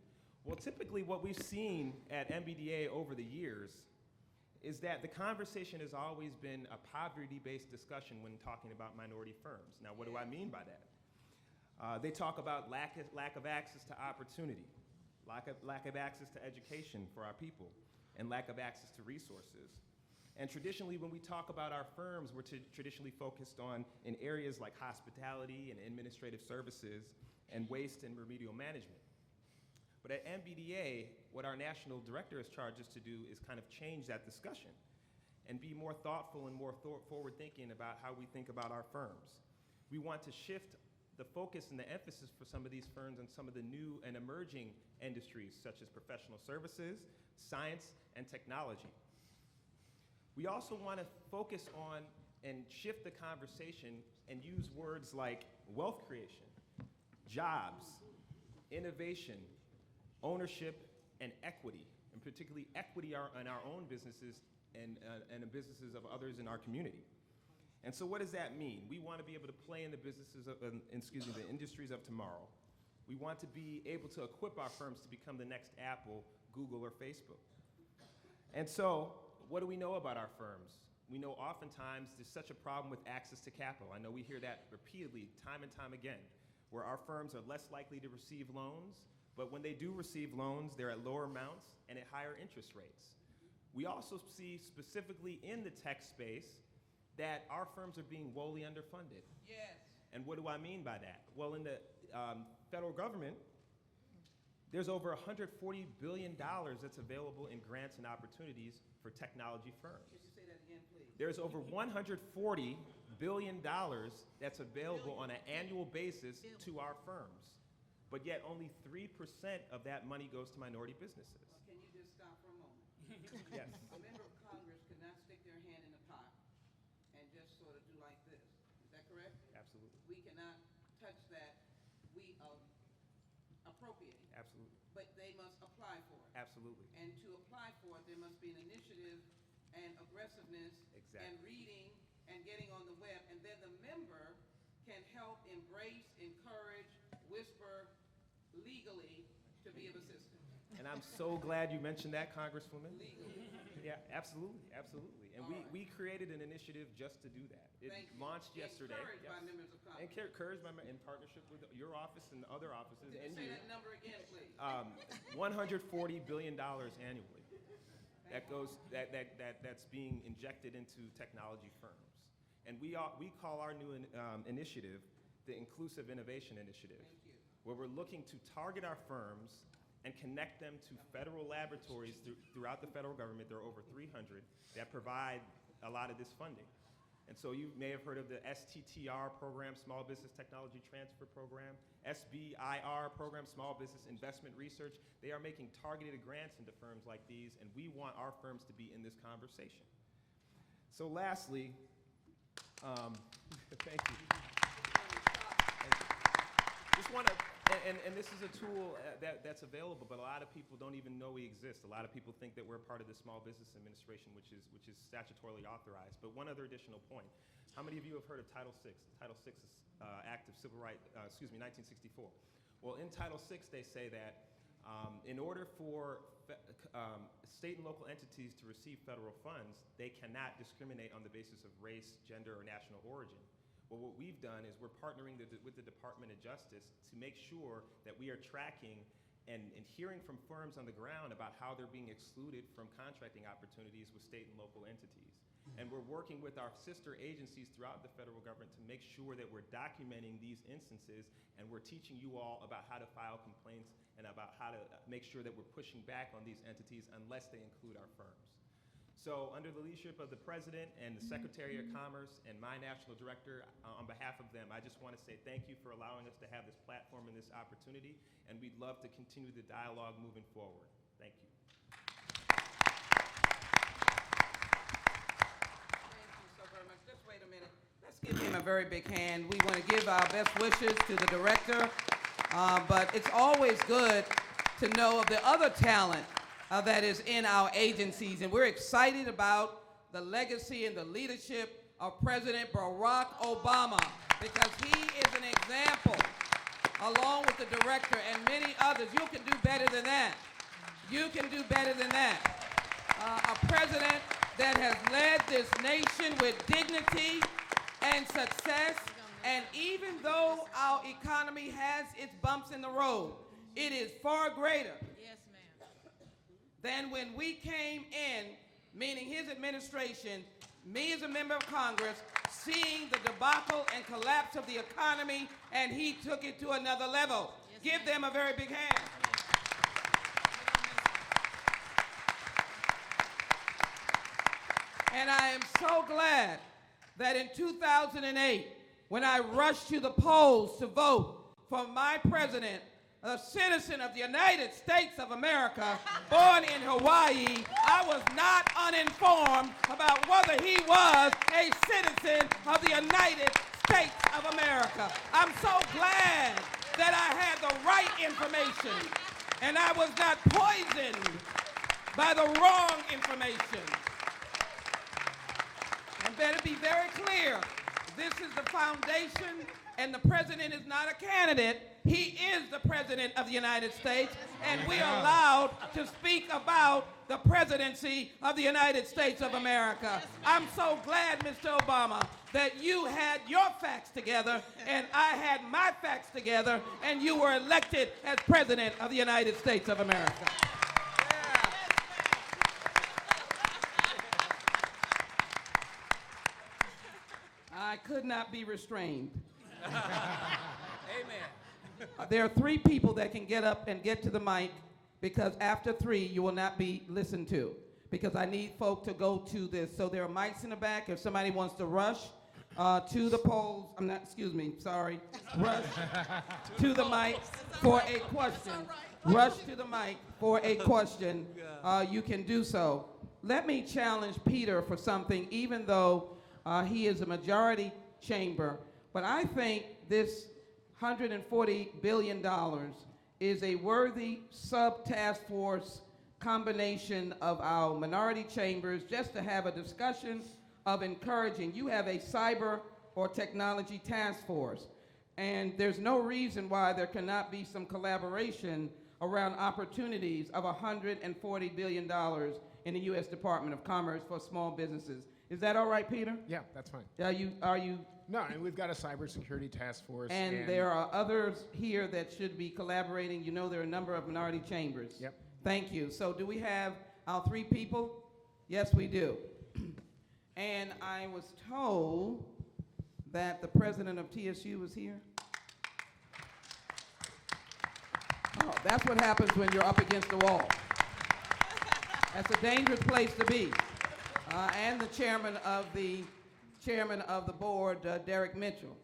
Well, typically what we've seen at MBDA over the years is that the conversation has always been a poverty-based discussion when talking about minority firms. Now, what do I mean by that? They talk about lack of access to opportunity, lack of access to education for our people, and lack of access to resources. And traditionally, when we talk about our firms, we're traditionally focused on in areas like hospitality and administrative services and waste and remedial management. But at MBDA, what our national director has charged us to do is kind of change that discussion and be more thoughtful and more forward-thinking about how we think about our firms. We want to shift the focus and the emphasis for some of these firms on some of the new and emerging industries such as professional services, science, and technology. We also want to focus on and shift the conversation and use words like wealth creation, jobs, innovation, ownership, and equity, and particularly equity in our own businesses and the businesses of others in our community. And so what does that mean? We want to be able to play in the businesses of, the industries of tomorrow. We want to be able to equip our firms to become the next Apple, Google, or Facebook. And so, what do we know about our firms? We know oftentimes there's such a problem with access to capital. I know we hear that repeatedly, time and time again, where our firms are less likely to receive loans, but when they do receive loans, they're at lower amounts and at higher interest rates. We also see specifically in the tech space that our firms are being woefully underfunded. Yes. And what do I mean by that? Well, in the federal government, there's over $140 billion that's available in grants and opportunities for technology firms. Could you say that again, please? There's over $140 billion that's available on an annual basis to our firms. But yet only 3% of that money goes to minority businesses. Can you just stop for a moment? Yes. A member of Congress could not stick their hand in the pot and just sort of do like this. Is that correct? Absolutely. We cannot touch that. We appropriate. Absolutely. But they must apply for it. Absolutely. And to apply for it, there must be an initiative and aggressiveness Exactly. and reading and getting on the web. And then the member can help embrace, encourage, whisper legally to be of assistance. And I'm so glad you mentioned that, Congresswoman. Legally. Yeah, absolutely, absolutely. And All right. we created an initiative just to do that. It Thank you. launched yesterday. Encouraged by Yes. members of Congress. Encouraged by in partnership with your office and other offices Could you and say you. that number again, please? $140 billion annually. That's being injected into technology firms. And we call our new initiative the Inclusive Innovation Initiative, Thank you. where we're looking to target our firms and connect them to federal laboratories throughout the federal government. There are over 300 that provide a lot of this funding. And so you may have heard of the STTR program, Small Business Technology Transfer Program, SBIR program, Small Business Investment Research. They are making targeted grants into firms like these, and we want our firms to be in this conversation. So lastly, thank you. Just want to, and this is a tool that's available, but a lot of people don't even know we exist. A lot of people think that we're part of the Small Business Administration, which is statutorily authorized. But one other additional point: how many of you have heard of Title VI? Title VI is Act of Civil Rights, 1964. Well, in Title VI, they say that in order for state and local entities to receive federal funds, they cannot discriminate on the basis of race, gender, or national origin. Well, what we've done is we're partnering with the Department of Justice to make sure that we are tracking and hearing from firms on the ground about how they're being excluded from contracting opportunities with state and local entities. And we're working with our sister agencies throughout the federal government to make sure that we're documenting these instances, and we're teaching you all about how to file complaints and about how to make sure that we're pushing back on these entities unless they include our firms. So under the leadership of the President and the Secretary of Commerce and my National Director, on behalf of them, I just want to say thank you for allowing us to have this platform and this opportunity, and we'd love to continue the dialogue moving forward. Thank you. Thank you so very much. Just wait a minute. Let's give him a very big hand. We want to give our best wishes to the director, but it's always good to know of the other talent that is in our agencies, and we're excited about the legacy and the leadership of President Barack Obama, because he is an example, along with the director and many others. You can do better than that. You can do better than that. A president that has led this nation with dignity and success, and even though our economy has its bumps in the road, it is far greater than when we came in, meaning his administration, me as a member of Congress, seeing the debacle and collapse of the economy, and he took it to another level. Give them a very big hand. And I am so glad that in 2008, when I rushed to the polls to vote for my president, a citizen of the United States of America, born in Hawaii, I was not uninformed about whether he was a citizen of the United States of America. I'm so glad that I had the right information and I was not poisoned by the wrong information. And better be very clear, this is the foundation, and the president is not a candidate. He is the president of the United States, and we are allowed to speak about the presidency of the United States of America. I'm so glad, Mr. Obama, that you had your facts together, and I had my facts together, and you were elected as president of the United States of America. I could not be restrained. Amen. There are 3 people that can get up and get to the mic, because after 3, you will not be listened to, because I need folk to go to this. So there are mics in the back. If somebody wants to rush to the polls, rush to the mic for a question. Rush to the mic for a question. You can do so. Let me challenge Peter for something, even though he is a majority chamber. But I think this $140 billion is a worthy sub-task force combination of our minority chambers just to have a discussion of encouraging. You have a cyber or technology task force, and there's no reason why there cannot be some collaboration around opportunities of $140 billion in the U.S. Department of Commerce for small businesses. Is that all right, Peter? Yeah, that's fine. Are you? No, and we've got a cybersecurity task force. And there are others here that should be collaborating. You know, there are a number of minority chambers. Yep. Thank you. So do we have our 3 people? Yes, we do. And I was told that the president of TSU was here. Oh, that's what happens when you're up against the wall. That's a dangerous place to be. And the chairman of the board, Derek Mitchell,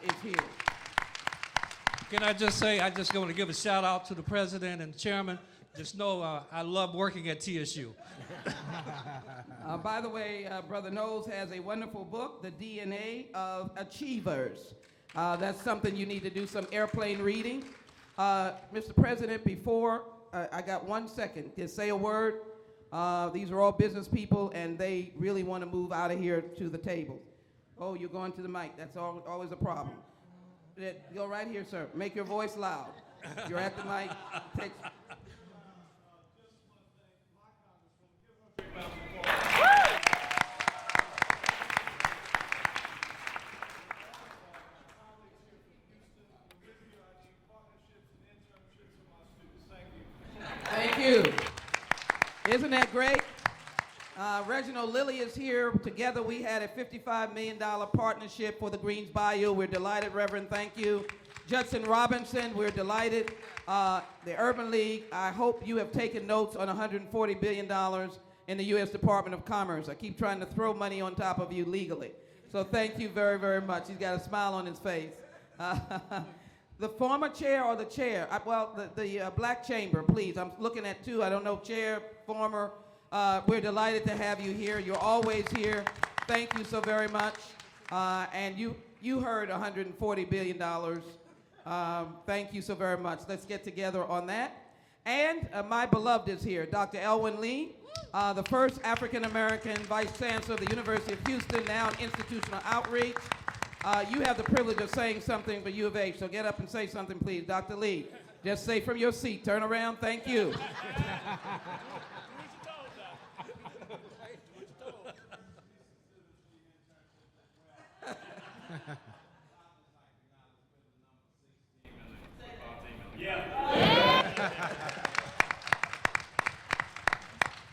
is here. Can I just say, I just want to give a shout out to the president and the chairman. Just know I love working at TSU. By the way, Brother Knowles has a wonderful book, The DNA of Achievers. That's something you need to do some airplane reading. Mr. President, before, I got 1 second to say a word. These are all business people, and they really want to move out of here to the table. Oh, you're going to the mic. That's always a problem. Go right here, sir. Make your voice loud. You're at the mic. Thank you. Isn't that great? Reginald Lilly is here. Together we had a $55 million partnership for the Greens Bayou. We're delighted, Reverend. Thank you. Judson Robinson, we're delighted. The Urban League, I hope you have taken notes on $140 billion in the U.S. Department of Commerce. I keep trying to throw money on top of you legally. So thank you very, very much. He's got a smile on his face. The former chair or the chair? The Black Chamber, please. I'm looking at 2. I don't know, chair, former. We're delighted to have you here. You're always here. Thank you so very much. And you heard $140 billion. Thank you so very much. Let's get together on that. And my beloved is here, Dr. Elwyn Lee, the first African-American vice chancellor of the University of Houston, now in institutional outreach. You have the privilege of saying something for U of H, so get up and say something, please. Dr. Lee, just say from your seat. Turn around. Thank you.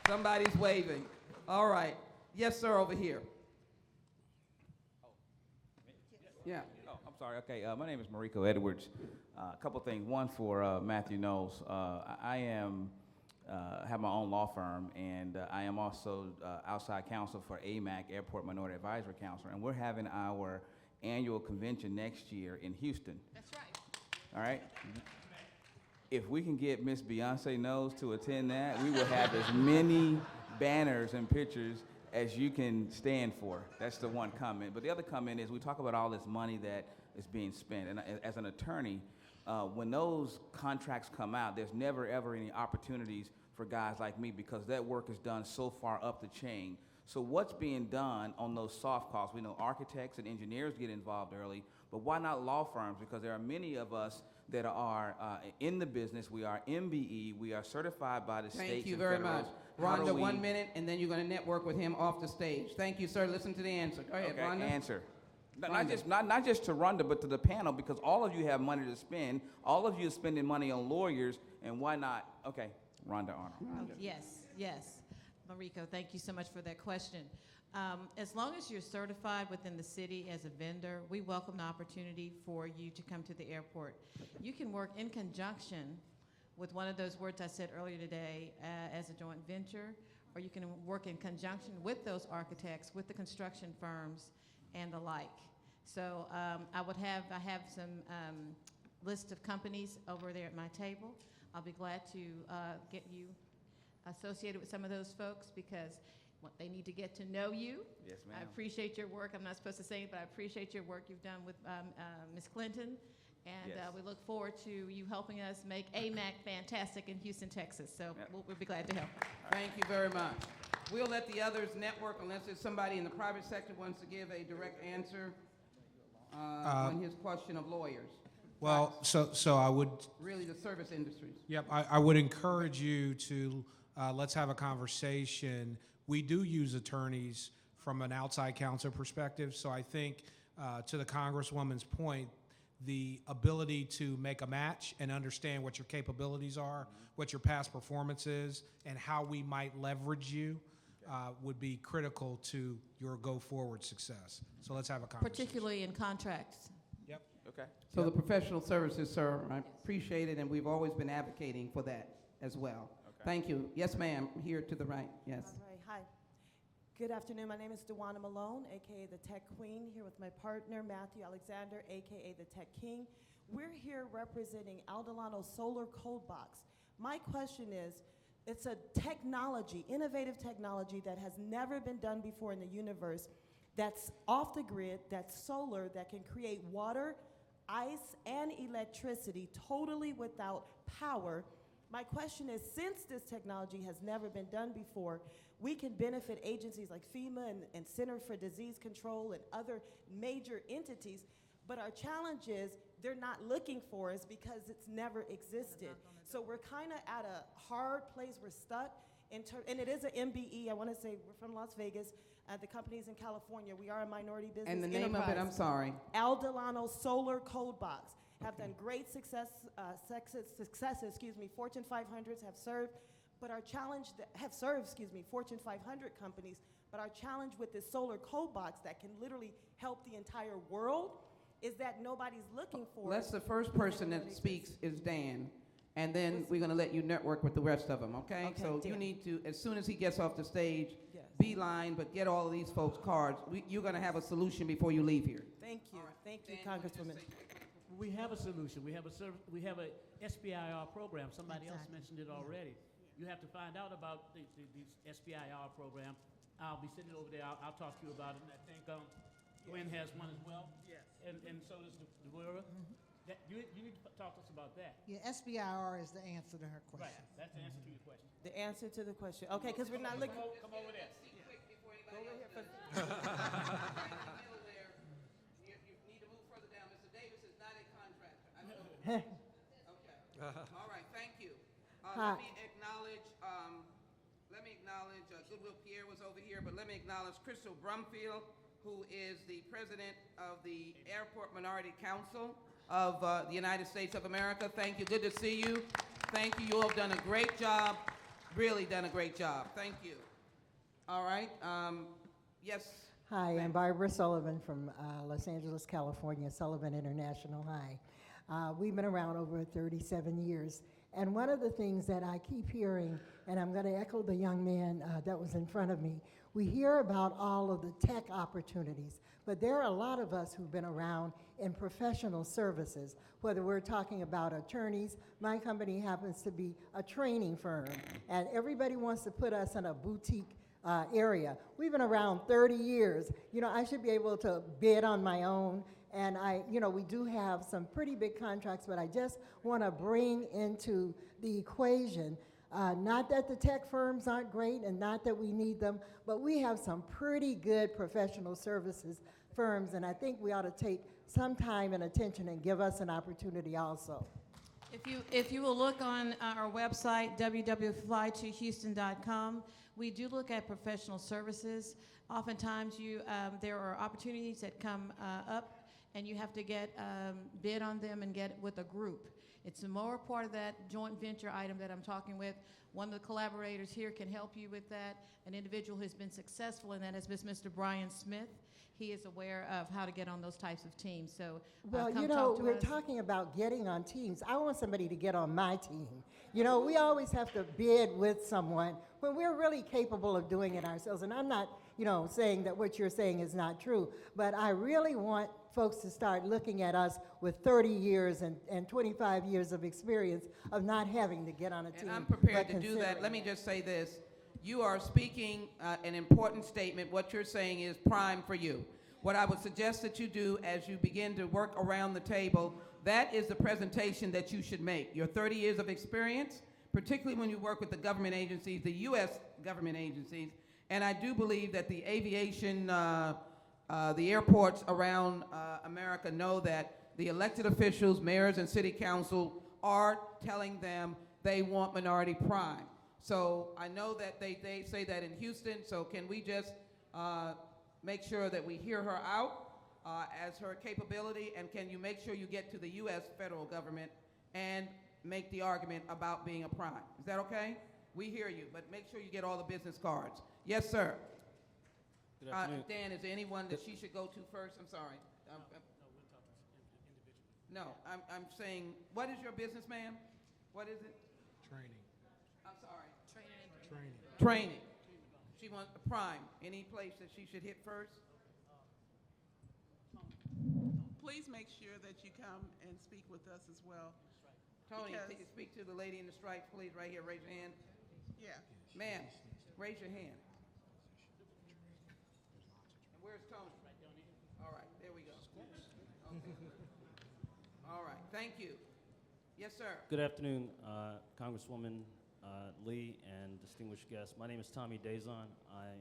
Somebody's waving. All right. Yes, sir, over here. Yeah. Oh, I'm sorry. Okay, my name is Mariko Edwards. A couple things. One for Matthew Knowles. I have my own law firm, and I am also outside counsel for AMAC, Airport Minority Advisory Council, and we're having our annual convention next year in Houston. That's right. All right? If we can get Miss Beyonce Knowles to attend that, we will have as many banners and pictures as you can stand for. That's the one comment. But the other comment is we talk about all this money that is being spent. And as an attorney, when those contracts come out, there's never, ever any opportunities for guys like me because that work is done so far up the chain. So what's being done on those soft costs? We know architects and engineers get involved early, but why not law firms? Because there are many of us that are in the business. We are MBE. We are certified by the states. Thank you and very federals. much. How do Rhonda, we- 1 minute, and then you're going to network with him off the stage. Thank you, sir. Listen to the answer. Go ahead, Okay, Rhonda. answer. Not Rhonda. just not just to Rhonda, but to the panel, because all of you have money to spend. All of you are spending money on lawyers, and why not? Okay, Rhonda Arnold. Oh, yes, yes. Mariko, thank you so much for that question. As long as you're certified within the city as a vendor, we welcome the opportunity for you to come to the airport. You can work in conjunction with one of those words I said earlier today as a joint venture, or you can work in conjunction with those architects, with the construction firms, and the like. So I have some list of companies over there at my table. I'll be glad to get you associated with some of those folks because they need to get to know you. Yes, ma'am. I appreciate your work. I'm not supposed to say it, but I appreciate your work you've done with Ms. Clinton. And Yes. we look forward to you helping us make AMAC fantastic in Houston, Texas. So Yep. we'll be glad to help. Thank you very much. We'll let the others network unless there's somebody in the private sector wants to give a direct answer on his question of lawyers. Well, so I would, Really, the service industries. yep, I would encourage you to, let's have a conversation. We do use attorneys from an outside counsel perspective, so I think, to the Congresswoman's point, the ability to make a match and understand what your capabilities are, what your past performance is, and how we might leverage you would be critical to your go-forward success. So let's have a conversation. Particularly in contracts. Yep. Okay. So the professional services, sir, I appreciate it, and we've always been advocating for that as well. Okay. Thank you. Yes, ma'am, here to the right, yes. All right, hi. Good afternoon. My name is DeWanna Malone, aka the Tech Queen, here with my partner, Matthew Alexander, aka the Tech King. We're here representing Aldolano Solar Cold Box. My question is, it's a technology, innovative technology that has never been done before in the universe, that's off the grid, that's solar, that can create water, ice, and electricity totally without power. My question is, since this technology has never been done before, we can benefit agencies like FEMA and Center for Disease Control and other major entities, but our challenge is they're not looking for us because it's never existed. So we're kind of at a hard place, we're stuck, and it is an MBE, I want to say we're from Las Vegas, the company's in California, we are a minority business And the name of it, I'm sorry. Aldolano Solar Cold Box. Have done great successes, Fortune 500s have served, but our challenge, have served, Fortune 500 companies, but our challenge with this solar cold box that can literally help the entire world is that nobody's looking for Let's it. the first person that speaks is Dan, and then we're going to let you network with the rest of them, okay? Okay, So you Dan. need to, as soon as he gets off the stage, Yes. beeline, but get all of these folks' cards. You're going to have a solution before you leave here. Thank you, thank you, Dan, you wanna just Congresswoman. say- We have a solution. We have a SBIR program. Somebody else Exactly. mentioned it already. You have to find out about the SBIR program. I'll be sitting over there. I'll talk to you about it. And I think Gwen has one as well. Yes. And so does Deborah. You need to talk to us about that. Yeah, SBIR is the answer to her Right. question. That's the answer to your question. The answer to the question. Okay, because we're not looking. Come over there. Go over here for. You need to move further down. Mr. Davis is not a contractor. I know. Okay. All right, thank you. Hi. Let me acknowledge, Goodwill Pierre was over here, but let me acknowledge Crystal Brumfield, who is the president of the Airport Minority Council of the United States of America. Thank you. Good to see you. Thank you. You all have done a great job. Really done a great job. Thank you. All right. Yes. Hi, I'm Barbara Sullivan from Los Angeles, California, Sullivan International High. We've been around over 37 years, And one of the things that I keep hearing, and I'm going to echo the young man that was in front of me, we hear about all of the tech opportunities, but there are a lot of us who've been around in professional services, whether we're talking about attorneys. My company happens to be a training firm, and everybody wants to put us in a boutique area. We've been around 30 years. You know, I should be able to bid on my own, and we do have some pretty big contracts, but I just want to bring into the equation, not that the tech firms aren't great and not that we need them, but we have some pretty good professional services firms, and I think we ought to take some time and attention and give us an opportunity also. If you will look on our website, www.flytohouston.com, we do look at professional services. Oftentimes, there are opportunities that come up, and you have to get bid on them and get with a group. It's a more part of that joint venture item that I'm talking with. One of the collaborators here can help you with that. An individual who's been successful in that is Mr. Brian Smith. He is aware of how to get on those types of teams. So, well, come you talk know, to we're us. talking about getting on teams. I want somebody to get on my team. You know, we always have to bid with someone when we're really capable of doing it ourselves. And I'm not, saying that what you're saying is not true, but I really want folks to start looking at us with 30 years and 25 years of experience of not having to get on a team. And I'm prepared but to do that. considering Let me just say this. You are speaking an important statement. What you're saying is prime for you. What I would suggest that you do as you begin to work around the table, that is the presentation that you should make. Your 30 years of experience, particularly when you work with the government agencies, the U.S. government agencies, and I do believe that the aviation, the airports around America know that the elected officials, mayors and city council are telling them they want minority prime. So I know that they say that in Houston, so can we just make sure that we hear her out as her capability, and can you make sure you get to the U.S. federal government and make the argument about being a prime? Is that okay? We hear you, but make sure you get all the business cards. Yes, sir. Good afternoon. Dan, is there anyone that she should go to first? I'm sorry. No, I'm saying, what is your business, ma'am? What is it? Training. I'm sorry. Training. Training. She wants a prime. Any place that she should hit first? Please make sure that you come and speak with us as well. Tony, Because- can you speak to the lady in the stripes, please, right here? Raise your hand. Yeah. Ma'am, raise your hand. And where's Tony? All right, there we go. Okay. All right, thank you. Yes, sir. Good afternoon, Congresswoman Lee and distinguished guests. My name is Tommy Dazon. I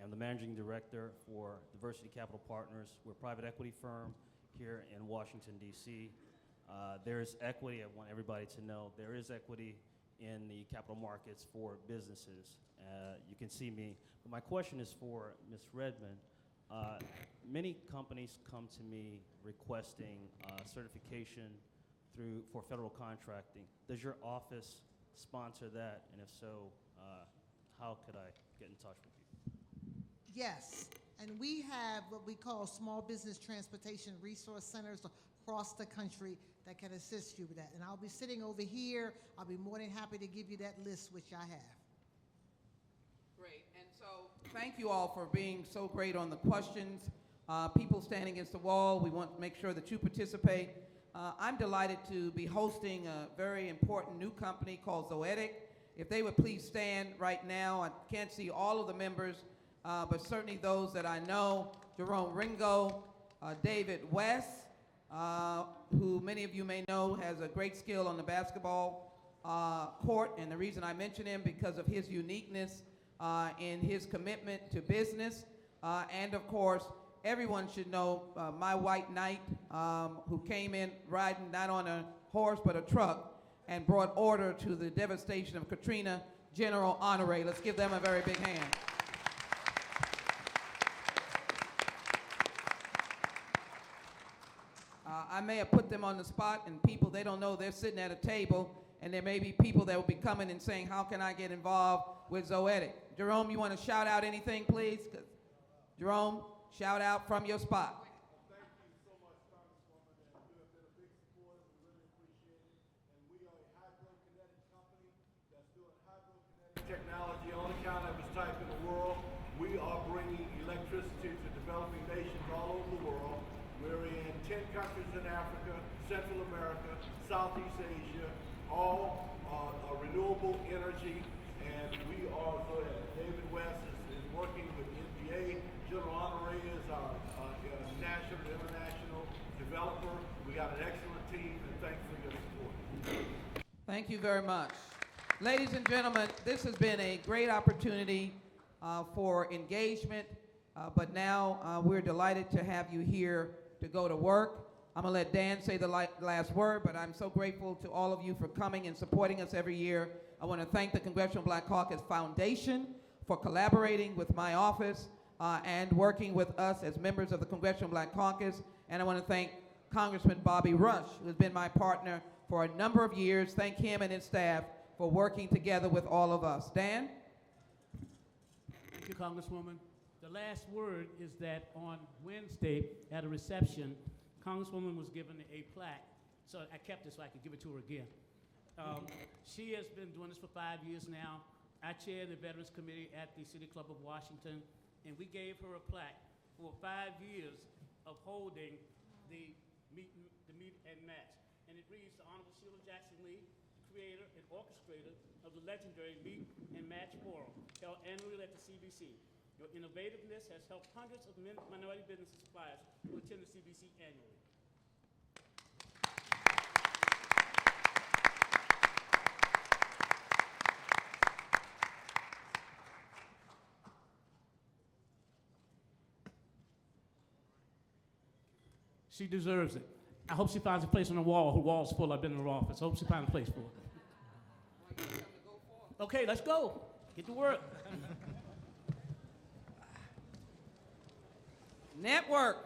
am the Managing Director for Diversity Capital Partners. We're a private equity firm here in Washington, D.C. There is equity. I want everybody to know there is equity in the capital markets for businesses. You can see me. But my question is for Ms. Redmond. Many companies come to me requesting certification for federal contracting. Does your office sponsor that? And if so, how could I get in touch with you? Yes, and we have what we call small business transportation resource centers across the country that can assist you with that. And I'll be sitting over here. I'll be more than happy to give you that list, which I have. Great, and so thank you all for being so great on the questions. People standing against the wall, we want to make sure that you participate. I'm delighted to be hosting a very important new company called Zoetic. If they would please stand right now. I can't see all of the members, but certainly those that I know. Jerome Ringo, David West, who many of you may know has a great skill on the basketball court, and the reason I mention him because of his uniqueness in his commitment to business, and of course, everyone should know my white knight who came in riding not on a horse but a truck and brought order to the devastation of Katrina, General Honore. Let's give them a very big hand. I may have put them on the spot, and people, they don't know they're sitting at a table, and there may be people that will be coming and saying, how can I get involved with Zoetic? Jerome, you want to shout out anything, please? Jerome, shout out from your spot. Thank you so much, Congresswoman, and you have been a big supporter. We really appreciate it. And we are a high-growth kinetic sound of his type in the world. We are bringing electricity to developing nations all over the world. We're in 10 countries in Africa, Central America, Southeast Asia, all are renewable energy, and we are, so David West is working with NPA. General Honore is our national, international developer. We got an excellent team, and thanks for your support. Thank you very much. Ladies and gentlemen, this has been a great opportunity for engagement, but now we're delighted to have you here to go to work. I'm going to let Dan say the last word, but I'm so grateful to all of you for coming and supporting us every year. I want to thank the Congressional Black Caucus Foundation for collaborating with my office and working with us as members of the Congressional Black Caucus. And I want to thank Congressman Bobby Rush, who has been my partner for a number of years. Thank him and his staff for working together with all of us. Dan? Thank you, Congresswoman. The last word is that on Wednesday at a reception, Congresswoman was given a plaque. So I kept it so I could give it to her again. She has been doing this for 5 years now. I chair the Veterans Committee at the City Club of Washington, and we gave her a plaque for 5 years of holding the meet and match. And it reads, the Honorable Sheila Jackson Lee, creator and orchestrator of the legendary Meet and Match Forum, held annually at the CBC. Your innovativeness has helped hundreds of minority business suppliers who attend the CBC annually. She deserves it. I hope she finds a place on the wall. Her wall's full. I've been in her office. I hope she finds a place for it. Okay, let's go. Get to work. Network.